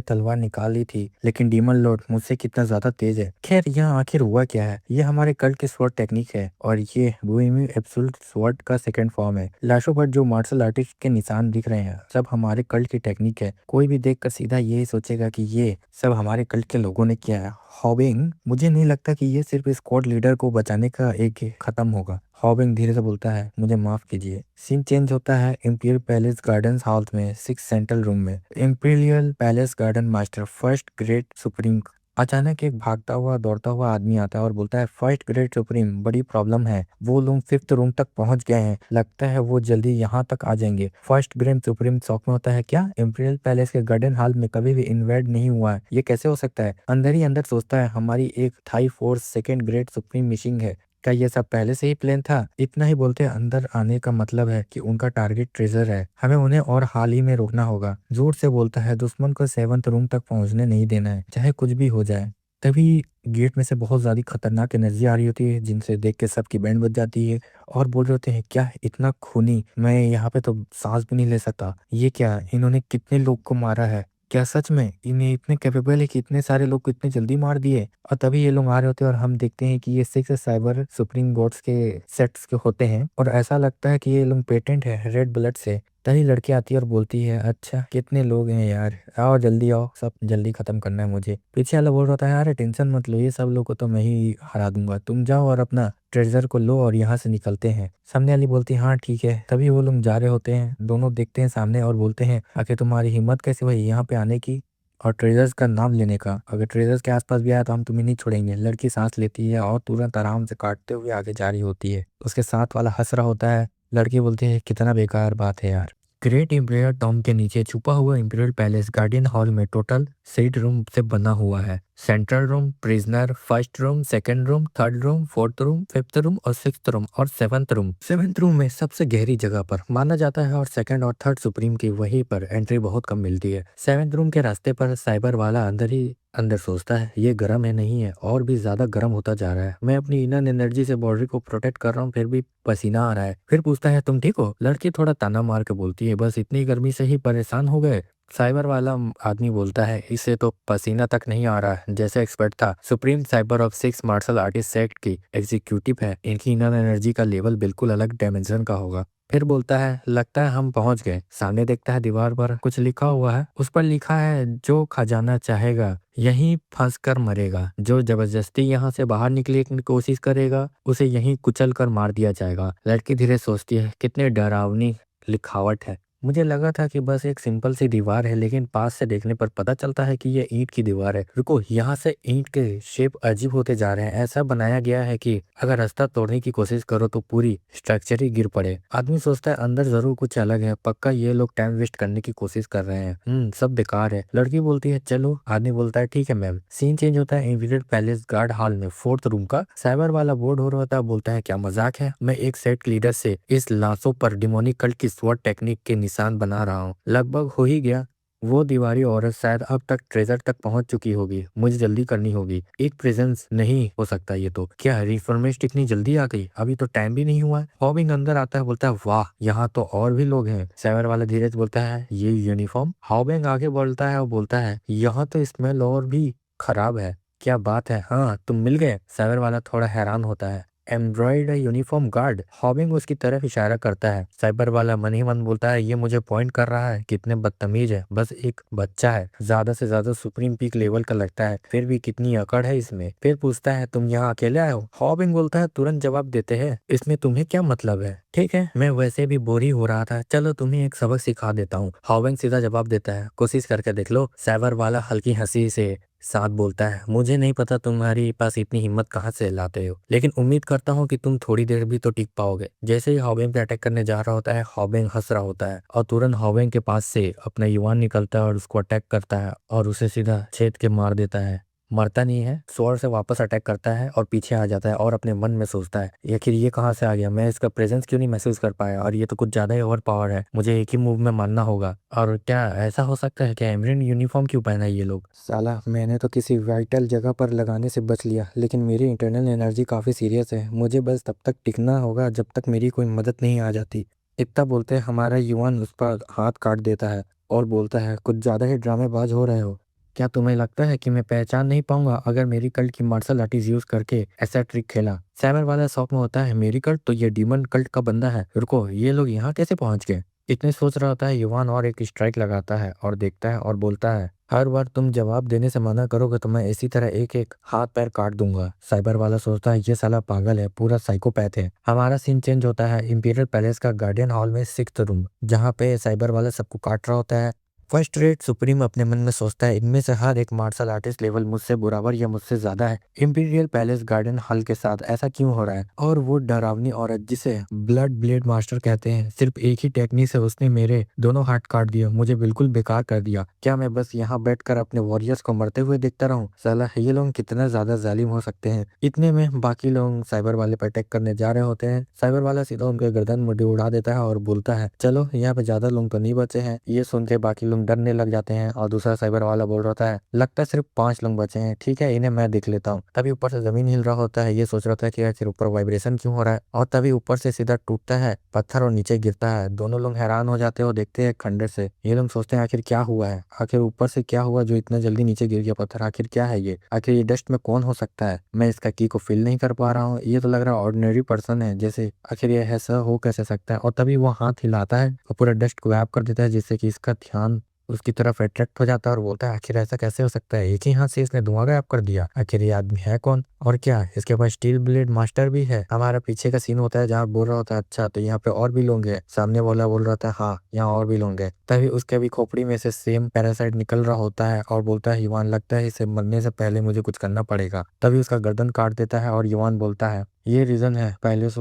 A: तलवार निकाली थी, लेकिन डीमन लॉर्ड मुझसे कितना ज्यादा तेज है। खैर, यहाँ आखिर हुआ क्या है? ये हमारे कल्ट की स्वॉर्ड टेक्निक है और ये बोहेमियन एब्सोल्यूट स्वॉर्ड का सेकंड फॉर्म है। लाशों पर जो मार्शल आर्टिस्ट के निशान दिख रहे हैं सब हमारे कल्ट की टेक्निक है। कोई भी देखकर सीधा यही सोचेगा कि ये सब हमारे कल्ट के लोगों ने किया है। हॉबिंग, मुझे नहीं लगता कि ये सिर्फ स्क्वाड लीडर को बचाने का एक खत्म होगा। हॉबिंग धीरे से बोलता है, मुझे माफ कीजिए। सीन चेंज होता है इंपीरियल पैलेस गार्डन हॉल में, 6 सेंट्रल रूम में। Imperial palace garden master first great supreme. अचानक एक भागता हुआ दौड़ता हुआ आदमी आता है और बोलता है, फर्स्ट ग्रेट सुप्रीम, बड़ी प्रॉब्लम है। वो लोग 5th रूम तक पहुंच गए हैं, लगता है वो जल्दी यहाँ तक आ जाएंगे। फर्स्ट ग्रेट सुप्रीम शॉक में होता है, क्या इंपीरियल पैलेस के गार्डन हॉल में कभी भी इन्वेड नहीं हुआ है? ये कैसे हो सकता है? अंदर ही अंदर सोचता है, हमारी एक Thai force second great supreme missing है। क्या ये सब पहले से ही प्लान था? इतना ही बोलते अंदर आने का मतलब है कि उनका टारगेट ट्रेजर है, हमें उन्हें और हाल ही में रोकना होगा। जोर से बोलता है, दुश्मन को 7th रूम तक पहुंचने नहीं देना है, चाहे कुछ भी हो जाए। तभी गेट में से बहुत ज्यादा खतरनाक एनर्जी आ रही होती है, जिनसे देख के सबकी बैंड बज जाती है और बोल रहे होते हैं, क्या इतना खूनी? मैं यहाँ पे तो सांस भी नहीं ले सकता। ये क्या, इन्होंने कितने लोग को मारा है? क्या सच में इन्हें इतने कैपेबल है कि इतने सारे लोग को इतने जल्दी मार दिए? और तभी ये लोग आ रहे होते हैं और हम देखते हैं कि ये 6 साइबर सुप्रीम गॉड्स के सेट्स के होते हैं और ऐसा लगता है कि ये लोग पेटेंट है रेड ब्लड से। तभी लड़की आती है और बोलती है, अच्छा कितने लोग हैं यार, आओ जल्दी आओ, सब जल्दी खत्म करना है मुझे। पीछे वाला बोल रहा है, अरे टेंशन मत लो, ये सब लोग को तो मैं ही हरा दूंगा, तुम जाओ और अपना ट्रेजर को लो और यहाँ से निकलते हैं। सामने वाली बोलती है, हाँ ठीक है। तभी वो लोग जा रहे होते हैं, दोनों देखते हैं सामने और बोलते हैं, आखिर तुम्हारी हिम्मत कैसे हुई यहाँ पे आने की और ट्रेजर्स का नाम लेने का? अगर ट्रेजर्स के आसपास भी आया तो हम तुम्हें नहीं छोड़ेंगे। लड़की सांस लेती है और तुरंत आराम से काटते हुए आगे जा रही होती है। उसके साथ वाला हंस रहा होता है। लड़की बोलती है, कितना बेकार बात है यार। ग्रेट इंपीरियल टॉम के नीचे छुपा हुआ इंपीरियल पैलेस गार्डियन हॉल में टोटल 6 रूम से बना हुआ है। Central room, prisoner, first room, second room, third room, fourth room, 5th room और 6th रूम और 7th रूम। 7th रूम में सबसे गहरी जगह पर माना जाता है और सेकंड और थर्ड सुप्रीम की वहीं पर एंट्री बहुत कम मिलती है। 7th रूम के रास्ते पर साइबर वाला अंदर ही अंदर सोचता है, ये गर्म है नहीं है, और भी ज्यादा गर्म होता जा रहा है। मैं अपनी इनर एनर्जी से बॉडी को प्रोटेक्ट कर रहा हूँ, फिर भी पसीना आ रहा है। फिर पूछता है, तुम ठीक हो? लड़की थोड़ा ताना मार के बोलती है, बस इतनी गर्मी से ही परेशान हो गए। साइबर वाला आदमी बोलता है, इससे तो पसीना तक नहीं आ रहा है, जैसे एक्सपर्ट था। Supreme cyber of 6 martial artist set की एग्जीक्यूटिव है, इनकी इनर एनर्जी का लेवल बिल्कुल अलग डायमेंशन का होगा। फिर बोलता है, लगता है हम पहुंच गए। सामने देखता है दीवार पर कुछ लिखा हुआ है, उस पर लिखा है, जो खजाना चाहेगा यहीं फंस कर मरेगा, जो जबरदस्ती यहाँ से बाहर निकलने की कोशिश करेगा उसे यहीं कुचल कर मार दिया जाएगा। लड़की धीरे सोचती है, कितने डरावनी लिखावट है। मुझे लगा था कि बस एक सिंपल सी दीवार है, लेकिन पास से देखने पर पता चलता है कि ये ईंट की दीवार है। रुको, यहाँ से ईंट के शेप अजीब होते जा रहे हैं। ऐसा बनाया गया है कि अगर रास्ता तोड़ने की कोशिश करो तो पूरी स्ट्रक्चर ही गिर पड़े। आदमी सोचता है, अंदर जरूर कुछ अलग है, पक्का ये लोग टाइम वेस्ट करने की कोशिश कर रहे हैं। सब बेकार है। लड़की बोलती है, चलो। आदमी बोलता है, ठीक है मैम। सीन चेंज होता है इंपीरियल पैलेस गार्ड हॉल में 4th रूम का। साइबर वाला बोर्ड हो रहा होता है, बोलता है, क्या मजाक है? मैं एक सेट लीडर से इस लाशों पर डिमोनिक कल्ट की स्वॉर्ड टेक्निक के निशान बना रहा हूँ। लगभग हो ही गया। वो दीवारी औरत शायद अब तक ट्रेजर तक पहुंच चुकी होगी। मुझे जल्दी करनी होगी। एक प्रेजेंस नहीं हो सकता ये तो। क्या रिफॉर्मिस्ट इतनी जल्दी आ गई? अभी तो टाइम भी नहीं हुआ है। हॉबिंग अंदर आता है, बोलता है, वाह, यहाँ तो और भी लोग हैं। साइबर वाला धीरे से बोलता है, ये यूनिफॉर्म? हॉबिंग आगे बढ़ता है और बोलता है, यहाँ तो स्मेल और भी खराब है। क्या बात है, हाँ तुम मिल गए। साइबर वाला थोड़ा हैरान होता है। एम्ब्रॉयड यूनिफॉर्म गार्ड? हॉबिंग उसकी तरफ इशारा करता है। साइबर वाला मन ही मन बोलता है, ये मुझे पॉइंट कर रहा है, कितने बदतमीज है। बस एक बच्चा है, ज्यादा से ज्यादा सुप्रीम पीक लेवल का लगता है, फिर भी कितनी अकड़ है इसमें। फिर पूछता है, तुम यहाँ अकेले आए हो? हॉबिंग बोलता है, तुरंत जवाब देते हैं, इसमें तुम्हें क्या मतलब है? ठीक है, मैं वैसे भी बोर ही हो रहा था, चलो तुम्हें एक सबक सिखा देता हूँ। हॉबिंग सीधा जवाब देता है, कोशिश करके देख लो। साइबर वाला हल्की हंसी से साथ बोलता है, मुझे नहीं पता तुम्हारी पास इतनी हिम्मत कहाँ से लाते हो, लेकिन उम्मीद करता हूँ कि तुम थोड़ी देर भी तो टिक पाओगे। जैसे ही हॉबिंग पे अटैक करने जा रहा होता है, हॉबिंग हंस रहा होता है और तुरंत हॉबिंग के पास से अपना युवान निकलता है और उसको अटैक करता है और उसे सीधा छेद के मार देता है। मरता नहीं है, स्वॉर्ड से वापस अटैक करता है और पीछे आ जाता है और अपने मन में सोचता है, आखिर ये कहाँ से आ गया? मैं इसका प्रेजेंस क्यों नहीं महसूस कर पाया? और ये तो कुछ ज्यादा ही ओवर पावर है, मुझे एक ही मूव में मारना होगा। और क्या ऐसा हो सकता है? क्या एमरिन यूनिफॉर्म क्यों पहना है ये लोग? साला, मैंने तो किसी वाइटल जगह पर लगाने से बच लिया, लेकिन मेरी इंटरनल एनर्जी काफी सीरियस है। मुझे बस तब तक टिकना होगा जब तक मेरी कोई मदद नहीं आ जाती। इतना बोलते हमारा युवान उस पर हाथ काट देता है और बोलता है कुछ ज़्यादा ही ड्रामेबाज हो रहे हो। क्या तुम्हें लगता है कि मैं पहचान नहीं पाऊंगा अगर मेरी कल्ट की मार्शल आर्टिस्ट यूज करके ऐसा ट्रिक खेला? साइबर वाला शौक में होता है मेरी कल्ट तो ये डीमन कल्ट का बंदा है, रुको ये लोग यहाँ कैसे पहुंच गए? इतने सोच रहा होता है युवान और एक स्ट्राइक लगाता है और देखता है और बोलता है हर बार तुम जवाब देने से मना करोगे तो मैं इसी तरह एक एक हाथ पैर काट दूंगा। साइबर वाला सोचता है ये साला पागल है, पूरा साइकोपैथ है। हमारा सीन चेंज होता है इंपीरियल पैलेस का गार्डियन हॉल में 6th रूम, जहाँ पे साइबर वाला सबको काट रहा होता है। फर्स्ट रेट सुप्रीम अपने मन में सोचता है इनमें से हर एक मार्शल आर्टिस्ट लेवल मुझसे बराबर या मुझसे ज्यादा है। इंपीरियल पैलेस गार्डन हॉल के साथ ऐसा क्यों हो रहा है? और वो डरावनी औरत जिसे ब्लड ब्लेड मास्टर कहते हैं, सिर्फ एक ही टेक्निक से उसने मेरे दोनों हाथ काट दिया, मुझे बिल्कुल बेकार कर दिया। क्या मैं बस यहाँ बैठकर अपने वॉरियर्स को मरते हुए देखता रहूं? साला ये लोग कितना ज्यादा जालिम हो सकते हैं। इतने में बाकी लोग साइबर वाले पर अटैक करने जा रहे होते हैं। साइबर वाला सीधा उनके गर्दन मुड़ी उड़ा देता है और बोलता है चलो यहाँ पे ज्यादा लोग तो नहीं बचे हैं। ये सुनते बाकी लोग डरने लग जाते हैं और दूसरा साइबर वाला बोल रहा होता है लगता है सिर्फ 5 लोग बचे हैं, ठीक है इन्हें मैं देख लेता हूँ। तभी ऊपर से जमीन हिल रहा होता है, ये सोच रहा था कि आखिर ऊपर वाइब्रेशन क्यों हो रहा है, और तभी ऊपर से सीधा टूटता है पत्थर और नीचे गिरता है। दोनों लोग हैरान हो जाते हैं और देखते हैं खंडर से। ये लोग सोचते हैं आखिर क्या हुआ है, आखिर ऊपर से क्या हुआ जो इतना जल्दी नीचे गिर गया पत्थर, आखिर क्या है ये, आखिर ये डस्ट में कौन हो सकता है? मैं इसका की को फील नहीं कर पा रहा हूँ, ये तो लग रहा है ऑर्डिनरी पर्सन है जैसे, आखिर ये ऐसा हो कैसे सकता है? और तभी वो हाथ हिलाता है और पूरा डस्ट को गायब कर देता है जिससे कि इसका ध्यान उसकी तरफ अट्रैक्ट हो जाता है और बोलता है आखिर ऐसा कैसे हो सकता है, एक ही हाथ से इसने धुआं गायब कर दिया, आखिर ये आदमी है कौन? और क्या इसके पास स्टील ब्लेड मास्टर भी है? हमारा पीछे का सीन होता है जहाँ बोल रहा होता है अच्छा तो यहाँ पे और भी लोग हैं, सामने वाला बोल रहा था हाँ यहाँ और भी लोग हैं। तभी उसके भी खोपड़ी में से सेम पैरासाइट निकल रहा होता है और बोलता है युवान लगता है इसे मरने से पहले मुझे कुछ करना पड़ेगा। तभी उसका गर्दन काट देता है और युवान बोलता है ये रीजन है पहले से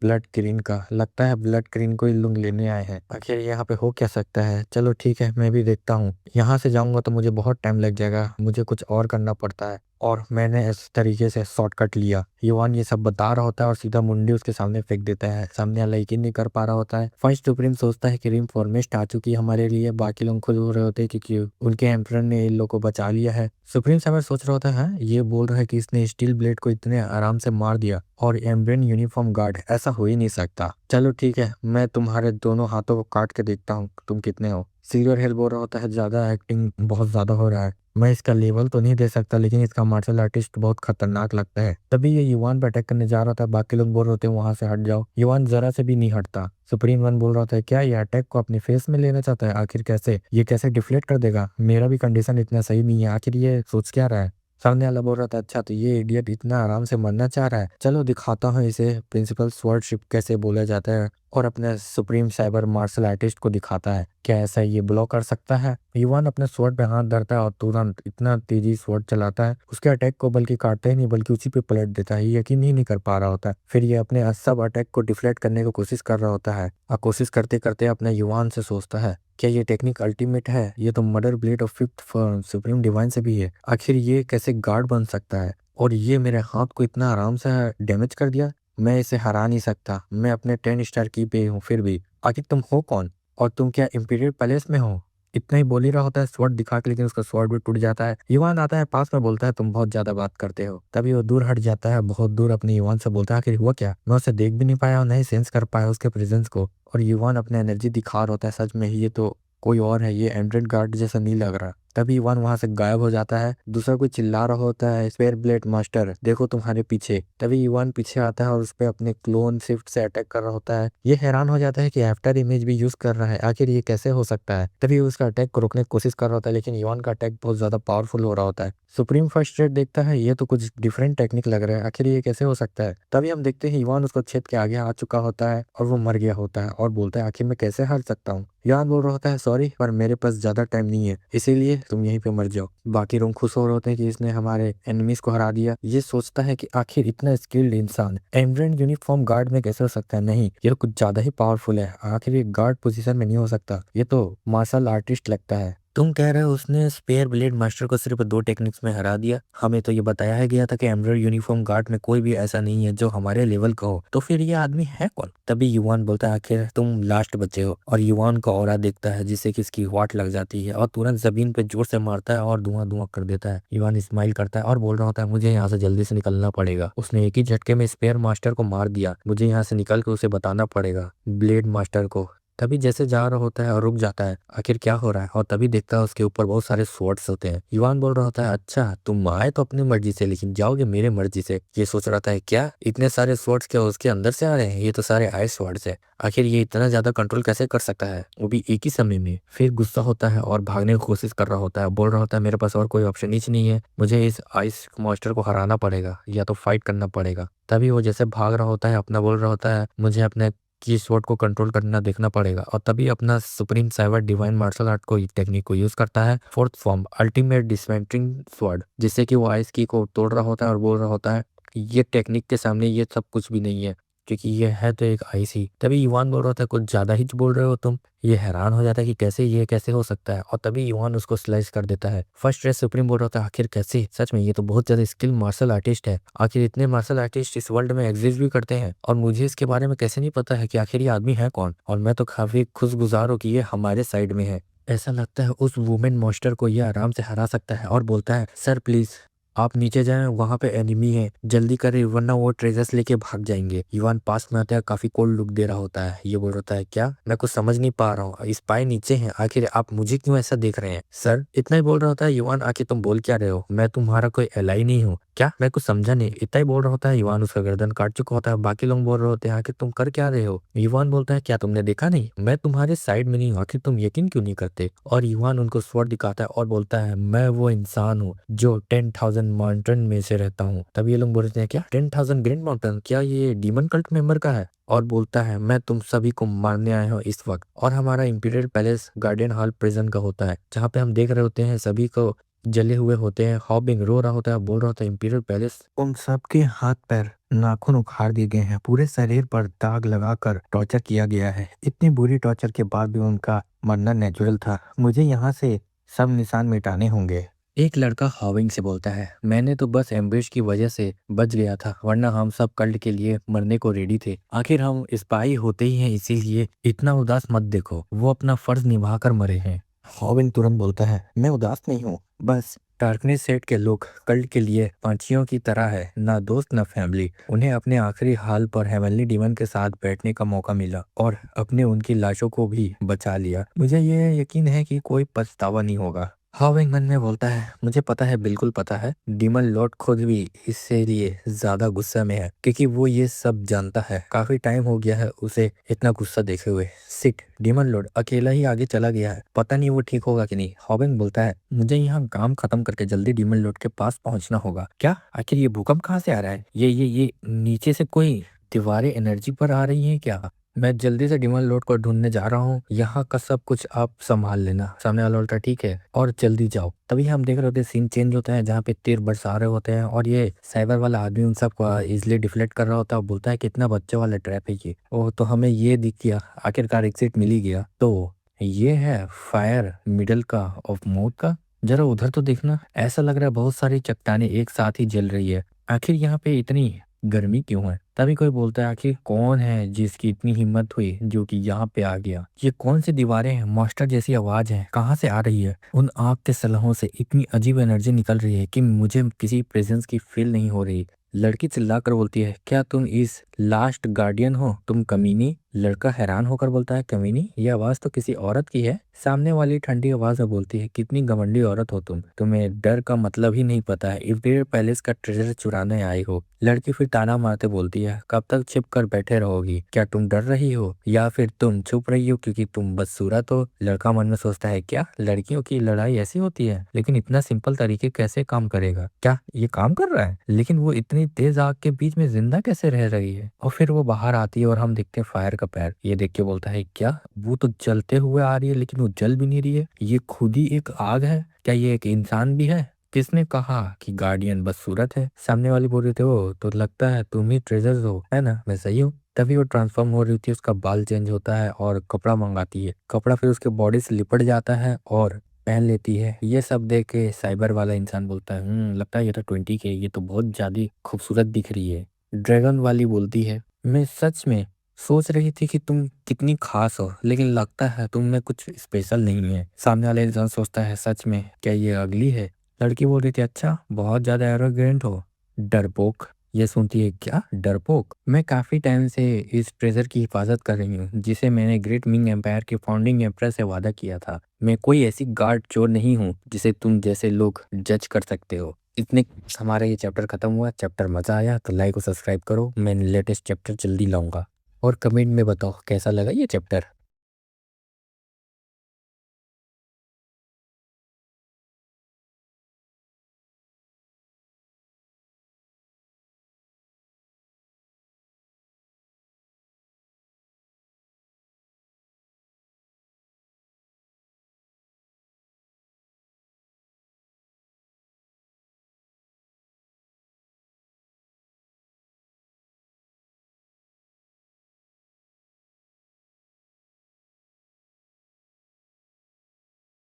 A: ब्लड क्रीन का, लगता है ब्लड क्रीन को ये लोग लेने आए हैं, आखिर यहाँ पे हो क्या सकता है? चलो ठीक है मैं भी देखता हूँ, यहाँ से जाऊंगा तो मुझे बहुत टाइम लग जाएगा, मुझे कुछ और करना पड़ता है। और मैंने इस तरीके से शॉर्टकट लिया। युवान ये सब बता रहा होता है और सीधा मुंडी उसके सामने फेंक देता है। सामने वाला यकीन नहीं कर पा रहा होता है। फर्स्ट सुप्रीम सोचता है कि रिइंफोर्समेंट आ चुकी है हमारे लिए, बाकी लोग खुद हो रहे होते हैं क्योंकि उनके एम्परर ने इन लोग को बचा लिया है। सुप्रीम साइबर सोच रहा होता है ये बोल रहा है कि इसने स्टील ब्लेड को इतने आराम से मार दिया और एम्ब्रेन यूनिफॉर्म गार्ड, ऐसा हो ही नहीं सकता। चलो ठीक है मैं तुम्हारे दोनों हाथों को काट के देखता हूँ तुम कितने हो। सीरियर हेल बोल रहा होता है ज्यादा एक्टिंग बहुत ज्यादा हो रहा है, मैं इसका लेवल तो नहीं दे सकता लेकिन इसका मार्शल आर्टिस्ट बहुत खतरनाक लगता है। तभी ये युवान पर अटैक करने जा रहा था, बाकी लोग बोल रहे होते हैं वहां से हट जाओ, युवान जरा से भी नहीं हटता। सुप्रीम वन बोल रहा था क्या ये अटैक को अपने फेस में लेना चाहता है, आखिर कैसे ये कैसे डिफ्लेक्ट कर देगा, मेरा भी कंडीशन इतना सही नहीं है, आखिर ये सोच क्या रहा है? सामने वाला बोल रहा था अच्छा तो ये इडियट इतना आराम से मरना चाह रहा है, चलो दिखाता हूँ इसे प्रिंसिपल स्वॉर्डशिप कैसे बोला जाता है। और अपने सुप्रीम साइबर मार्शल आर्टिस्ट को दिखाता है क्या ऐसा ये ब्लॉक कर सकता है। युवान अपने स्वॉर्ड पे हाथ धरता है और तुरंत इतना तेजी स्वॉर्ड चलाता है उसके अटैक को बल्कि काटता ही नहीं बल्कि उसी पे पलट देता है, ये यकीन ही नहीं कर पा रहा होता है। फिर ये अपने सब अटैक को डिफ्लेक्ट करने की कोशिश कर रहा होता है और कोशिश करते करते अपने युवान से सोचता है क्या ये टेक्निक अल्टीमेट है, ये तो murder blade of 5th supreme divine से भी है, आखिर ये कैसे गार्ड बन सकता है और ये मेरे हाथ को इतना आराम से डैमेज कर दिया, मैं इसे हरा नहीं सकता, मैं अपने 10 स्टार की पे हूँ फिर भी, आखिर तुम हो कौन और तुम क्या इंपीरियल पैलेस में हो? इतना ही बोल ही रहा होता है स्वॉर्ड दिखा के, लेकिन उसका स्वॉर्ड भी टूट जाता है। युवान आता है पास में बोलता है तुम बहुत ज्यादा बात करते हो, तभी वो दूर हट जाता है बहुत दूर, अपने युवान से बोलता है आखिर हुआ क्या, मैं उसे देख भी नहीं पाया और नहीं सेंस कर पाया उसके प्रेजेंस को। और युवान अपने एनर्जी दिखा रहा होता है सच में ही ये तो कोई और है, ये एंड्रॉइड गार्ड जैसा नहीं लग रहा। तभी युवान वहां से गायब हो जाता है, दूसरा कोई चिल्ला रहा होता है स्पेयर ब्लेड मास्टर देखो तुम्हारे पीछे। तभी युवान पीछे आता है और उस पे अपने क्लोन शिफ्ट से अटैक कर रहा होता है। ये हैरान हो जाता है कि आफ्टर इमेज भी यूज कर रहा है, आखिर ये कैसे हो सकता है। तभी उसका अटैक को रोकने की कोशिश कर रहा होता है लेकिन युवान का अटैक बहुत ज्यादा पावरफुल हो रहा होता है। सुप्रीम फर्स्ट रेड देखता है ये तो कुछ डिफरेंट टेक्निक लग रहा है, आखिर ये कैसे हो सकता है। तभी हम देखते हैं युवान उसको छेद के आगे आ चुका होता है और वो मर गया होता है और बोलता है आखिर मैं कैसे हार सकता हूँ। युवान बोल रहा होता है सॉरी पर मेरे पास ज्यादा टाइम नहीं है इसीलिए तुम यहीं पे मर जाओ। बाकी लोग खुश हो रहे होते हैं कि इसने हमारे एनिमीज को हरा दिया। ये सोचता है कि आखिर इतना स्किल्ड इंसान एम्ब्रेन यूनिफॉर्म गार्ड में कैसे हो सकता है, नहीं ये तो कुछ ज्यादा ही पावरफुल है, आखिर ये गार्ड पोजीशन में नहीं हो सकता, ये तो मार्शल आर्टिस्ट लगता है। तुम कह रहे हो उसने स्पेयर ब्लेड मास्टर को सिर्फ 2 टेक्निक्स में हरा दिया, हमें तो ये बताया है गया था कि एम्ब्रॉयड यूनिफॉर्म गार्ड में कोई भी ऐसा नहीं है जो हमारे लेवल का हो, तो फिर ये आदमी है कौन? तभी युवान बोलता है आखिर तुम लास्ट बचे हो। और युवान का ऑरा देखता है जिससे कि इसकी वाट लग जाती है और तुरंत जमीन पे जोर से मारता है और धुआं धुआं कर देता है। युवान स्माइल करता है और बोल रहा होता है मुझे यहाँ से जल्दी से निकलना पड़ेगा, उसने एक ही झटके में स्पेयर मास्टर को मार दिया, मुझे यहाँ से निकल के उसे बताना पड़ेगा ब्लेड मास्टर को तभी जैसे जा रहा होता है और रुक जाता है, आखिर क्या हो रहा है, और तभी देखता है उसके ऊपर बहुत सारे स्वॉर्ड्स होते हैं। युवान बोल रहा होता है, अच्छा तुम आए तो अपनी मर्जी से लेकिन जाओगे मेरे मर्जी से। ये सोच रहा था क्या इतने सारे स्वॉर्ड्स क्या उसके अंदर से आ रहे हैं, ये तो सारे आइस स्वॉर्ड्स है, आखिर ये इतना ज्यादा कंट्रोल कैसे कर सकता है, वो भी एक ही समय में। फिर गुस्सा होता है और भागने की कोशिश कर रहा होता है, बोल रहा होता है मेरे पास और कोई ऑप्शन ही नहीं है, मुझे इस आइस मॉन्स्टर को हराना पड़ेगा या तो फाइट करना पड़ेगा। तभी वो जैसे भाग रहा होता है अपना बोल रहा होता है मुझे अपने की स्वॉर्ड को कंट्रोल करना देखना पड़ेगा, और तभी अपना supreme cyber divine martial art को टेक्निक को यूज करता है, fourth form ultimate dismantling sword, जिससे कि वो आइस की को तोड़ रहा होता है और बोल रहा होता है ये टेक्निक के सामने ये सब कुछ भी नहीं है, क्योंकि ये है तो एक आइस ही। तभी युवान बोल रहा था कुछ ज्यादा ही बोल रहे हो तुम। ये हैरान हो जाता है कि कैसे ये कैसे हो सकता है, और तभी युवान उसको स्लाइस कर देता है। फर्स्ट रेस सुप्रीम बोल रहा था आखिर कैसे, सच में ये तो बहुत ज्यादा स्किल मार्शल आर्टिस्ट है, आखिर इतने मार्शल आर्टिस्ट इस वर्ल्ड में एग्जिस्ट भी करते हैं और मुझे इसके बारे में कैसे नहीं पता है कि आखिर ये आदमी है कौन, और मैं तो काफी खुशगुजार हूँ कि ये हमारे साइड में है। ऐसा लगता है उस वुमेन मॉन्स्टर को ये आराम से हरा सकता है, और बोलता है सर प्लीज आप नीचे जाएं, वहां पे एनिमी है, जल्दी करें वरना वो ट्रेजर्स लेके भाग जाएंगे। युवान पास में आता है, काफी कोल्ड लुक दे रहा होता है, ये बोल रहा है क्या मैं कुछ समझ नहीं पा रहा हूँ, स्पाई नीचे हैं, आखिर आप मुझे क्यों ऐसा देख रहे हैं सर, इतना ही बोल रहा होता है। युवान आखिर तुम बोल क्या रहे हो, मैं तुम्हारा कोई एलाई नहीं हूँ क्या, मैं कुछ समझा नहीं, इतना ही बोल रहा होता है। युवान उसका गर्दन काट चुका होता है, बाकी लोग बोल रहे होते हैं आखिर तुम कर क्या रहे हो। युवान बोलता है क्या तुमने देखा नहीं, मैं तुम्हारे साइड में नहीं हूँ, आखिर तुम यकीन क्यों नहीं करते। और युवान उनको स्वord दिखाता है और बोलता है मैं वो इंसान हूँ जो 10,000 माउंटेन में से रहता हूँ। तब ये लोग बोलते हैं क्या 10,000 ग्रैंड माउंटेन, क्या ये डीमन कल्ट मेंबर का है। और बोलता है मैं तुम सभी को मारने आया हूँ इस वक्त। और हमारा imperial palace guardian hall prison का होता है, जहाँ पे हम देख रहे होते हैं सभी को जले हुए होते हैं। हॉबिंग रो रहा होता है, बोल रहा होता है इंपीरियल पैलेस उन सबके हाथ पैर नाखून उखाड़ दिए गए हैं, पूरे शरीर पर दाग लगाकर टॉर्चर किया गया है, इतनी बुरी टॉर्चर के बाद भी उनका मरना नेचुरल था, मुझे यहाँ से सब निशान मिटाने होंगे। एक लड़का हॉविंग से बोलता है मैंने तो बस एम्बेश की वजह से बच गया था, वरना हम सब कल्ट के लिए मरने को रेडी थे, आखिर हम स्पाई होते ही हैं, इसीलिए इतना उदास मत देखो, वो अपना फर्ज निभा कर मरे हैं। हॉविंग तुरंत बोलता है मैं उदास नहीं हूँ, बस डार्कनेस सेट के लोग कल्ट के लिए पंछियों की तरह है, ना दोस्त ना फैमिली, उन्हें अपने आखिरी हाल पर हेवनली डीमन के साथ बैठने का मौका मिला और अपने उनकी लाशों को भी बचा लिया, मुझे ये यकीन है कि कोई पछतावा नहीं होगा। हॉविंग मन में बोलता है मुझे पता है, बिल्कुल पता है, डीमन लॉर्ड खुद भी इससे लिए ज्यादा गुस्सा में है, क्योंकि वो ये सब जानता है, काफी टाइम हो गया है उसे इतना गुस्सा देखे हुए। सिट डीमन लॉर्ड अकेला ही आगे चला गया है, पता नहीं वो ठीक होगा कि नहीं। हॉविंग बोलता है मुझे यहाँ काम खत्म करके जल्दी डीमन लॉर्ड के पास पहुंचना होगा। क्या आखिर ये भूकंप कहाँ से आ रहा है, ये नीचे से कोई दीवारें एनर्जी पर आ रही हैं क्या, मैं जल्दी से डीमन लॉर्ड को ढूंढने जा रहा हूँ, यहाँ का सब कुछ आप संभाल लेना। सामने वाला बोलता है ठीक है और जल्दी जाओ। तभी हम देख रहे होते हैं सीन चेंज होता है, जहाँ पे तीर बरसा रहे होते हैं और ये साइबर वाला आदमी उन सबको इजिली डिफ्लेक्ट कर रहा होता है, बोलता है कितना बच्चे वाला ट्रैप है ये, ओह तो हमें ये दिख गया, आखिरकार एग्जिट मिल ही गया। तो ये है फायर मिडल का ऑफ मौत का, जरा उधर तो देखना, ऐसा लग रहा है बहुत सारी चट्टानें एक साथ ही जल रही है, आखिर यहाँ पे इतनी गर्मी क्यों है। तभी कोई बोलता है आखिर कौन है जिसकी इतनी हिम्मत हुई जो कि यहाँ पे आ गया, ये कौन सी दीवारें हैं, मास्टर जैसी आवाज है कहाँ से आ रही है, उन आग के सलाहों से इतनी अजीब एनर्जी निकल रही है कि मुझे किसी प्रेजेंस की फील नहीं हो रही। लड़की चिल्लाकर बोलती है क्या तुम इस लास्ट गार्डियन हो, तुम कमीनी। लड़का हैरान होकर बोलता है कमीनी, ये आवाज तो किसी औरत की है। सामने वाली ठंडी आवाज में बोलती है कितनी घमंडी औरत हो तुम, तुम्हें डर का मतलब ही नहीं पता है, इंपीरियल पैलेस का ट्रेजर चुराने आई हो। लड़की फिर ताना मारते बोलती है कब तक छिप कर बैठे रहोगी, क्या तुम डर रही हो या फिर तुम छुप रही हो क्योंकि तुम बदसूरत हो। लड़का मन में सोचता है क्या लड़कियों की लड़ाई ऐसी होती है, लेकिन इतना सिंपल तरीके कैसे काम करेगा, क्या ये काम कर रहा है, लेकिन वो इतनी तेज आग के बीच में जिंदा कैसे रह रही है। और फिर वो बाहर आती है और हम देखते हैं फायर का पैर, ये देख के बोलता है क्या वो तो जलते हुए आ रही है लेकिन वो जल भी नहीं रही है, ये खुद ही एक आग है, क्या ये एक इंसान भी है। किसने कहा कि गार्डियन बदसूरत है। सामने वाली बोल रही थी वो तो लगता है तुम ही ट्रेजर्स हो, है ना, मैं सही हूँ। तभी वो ट्रांसफॉर्म हो रही थी, उसका बाल चेंज होता है और कपड़ा मंगाती है, कपड़ा फिर उसके बॉडी से लिपट जाता है और पहन लेती है। ये सब देख के साइबर वाला इंसान बोलता है लगता है ये तो 20 के, ये तो बहुत ज्यादा खूबसूरत दिख रही है। ड्रैगन वाली बोलती है मैं सच में सोच रही थी कि तुम कितनी खास हो, लेकिन लगता है तुम में कुछ स्पेशल नहीं है। सामने वाला इंसान सोचता है सच में क्या ये अगली है। लड़की बोल रही थी अच्छा बहुत ज्यादा एरोगेंट हो, डरपोक। ये सुनती है, क्या डरपोक? मैं काफ़ी टाइम से इस ट्रेजर की हिफाज़त कर रही हूँ, जिसे मैंने ग्रेट मिंग एम्पायर के फाउंडिंग एम्परर से वादा किया था। मैं कोई ऐसी गार्ड चोर नहीं हूँ, जिसे तुम जैसे लोग जज कर सकते हो। इतने हमारा ये चैप्टर ख़त्म हुआ। चैप्टर मज़ा आया तो लाइक और सब्सक्राइब करो। मैं लेटेस्ट चैप्टर जल्दी लाऊँगा। और कमेंट में बताओ कैसा लगा ये चैप्टर।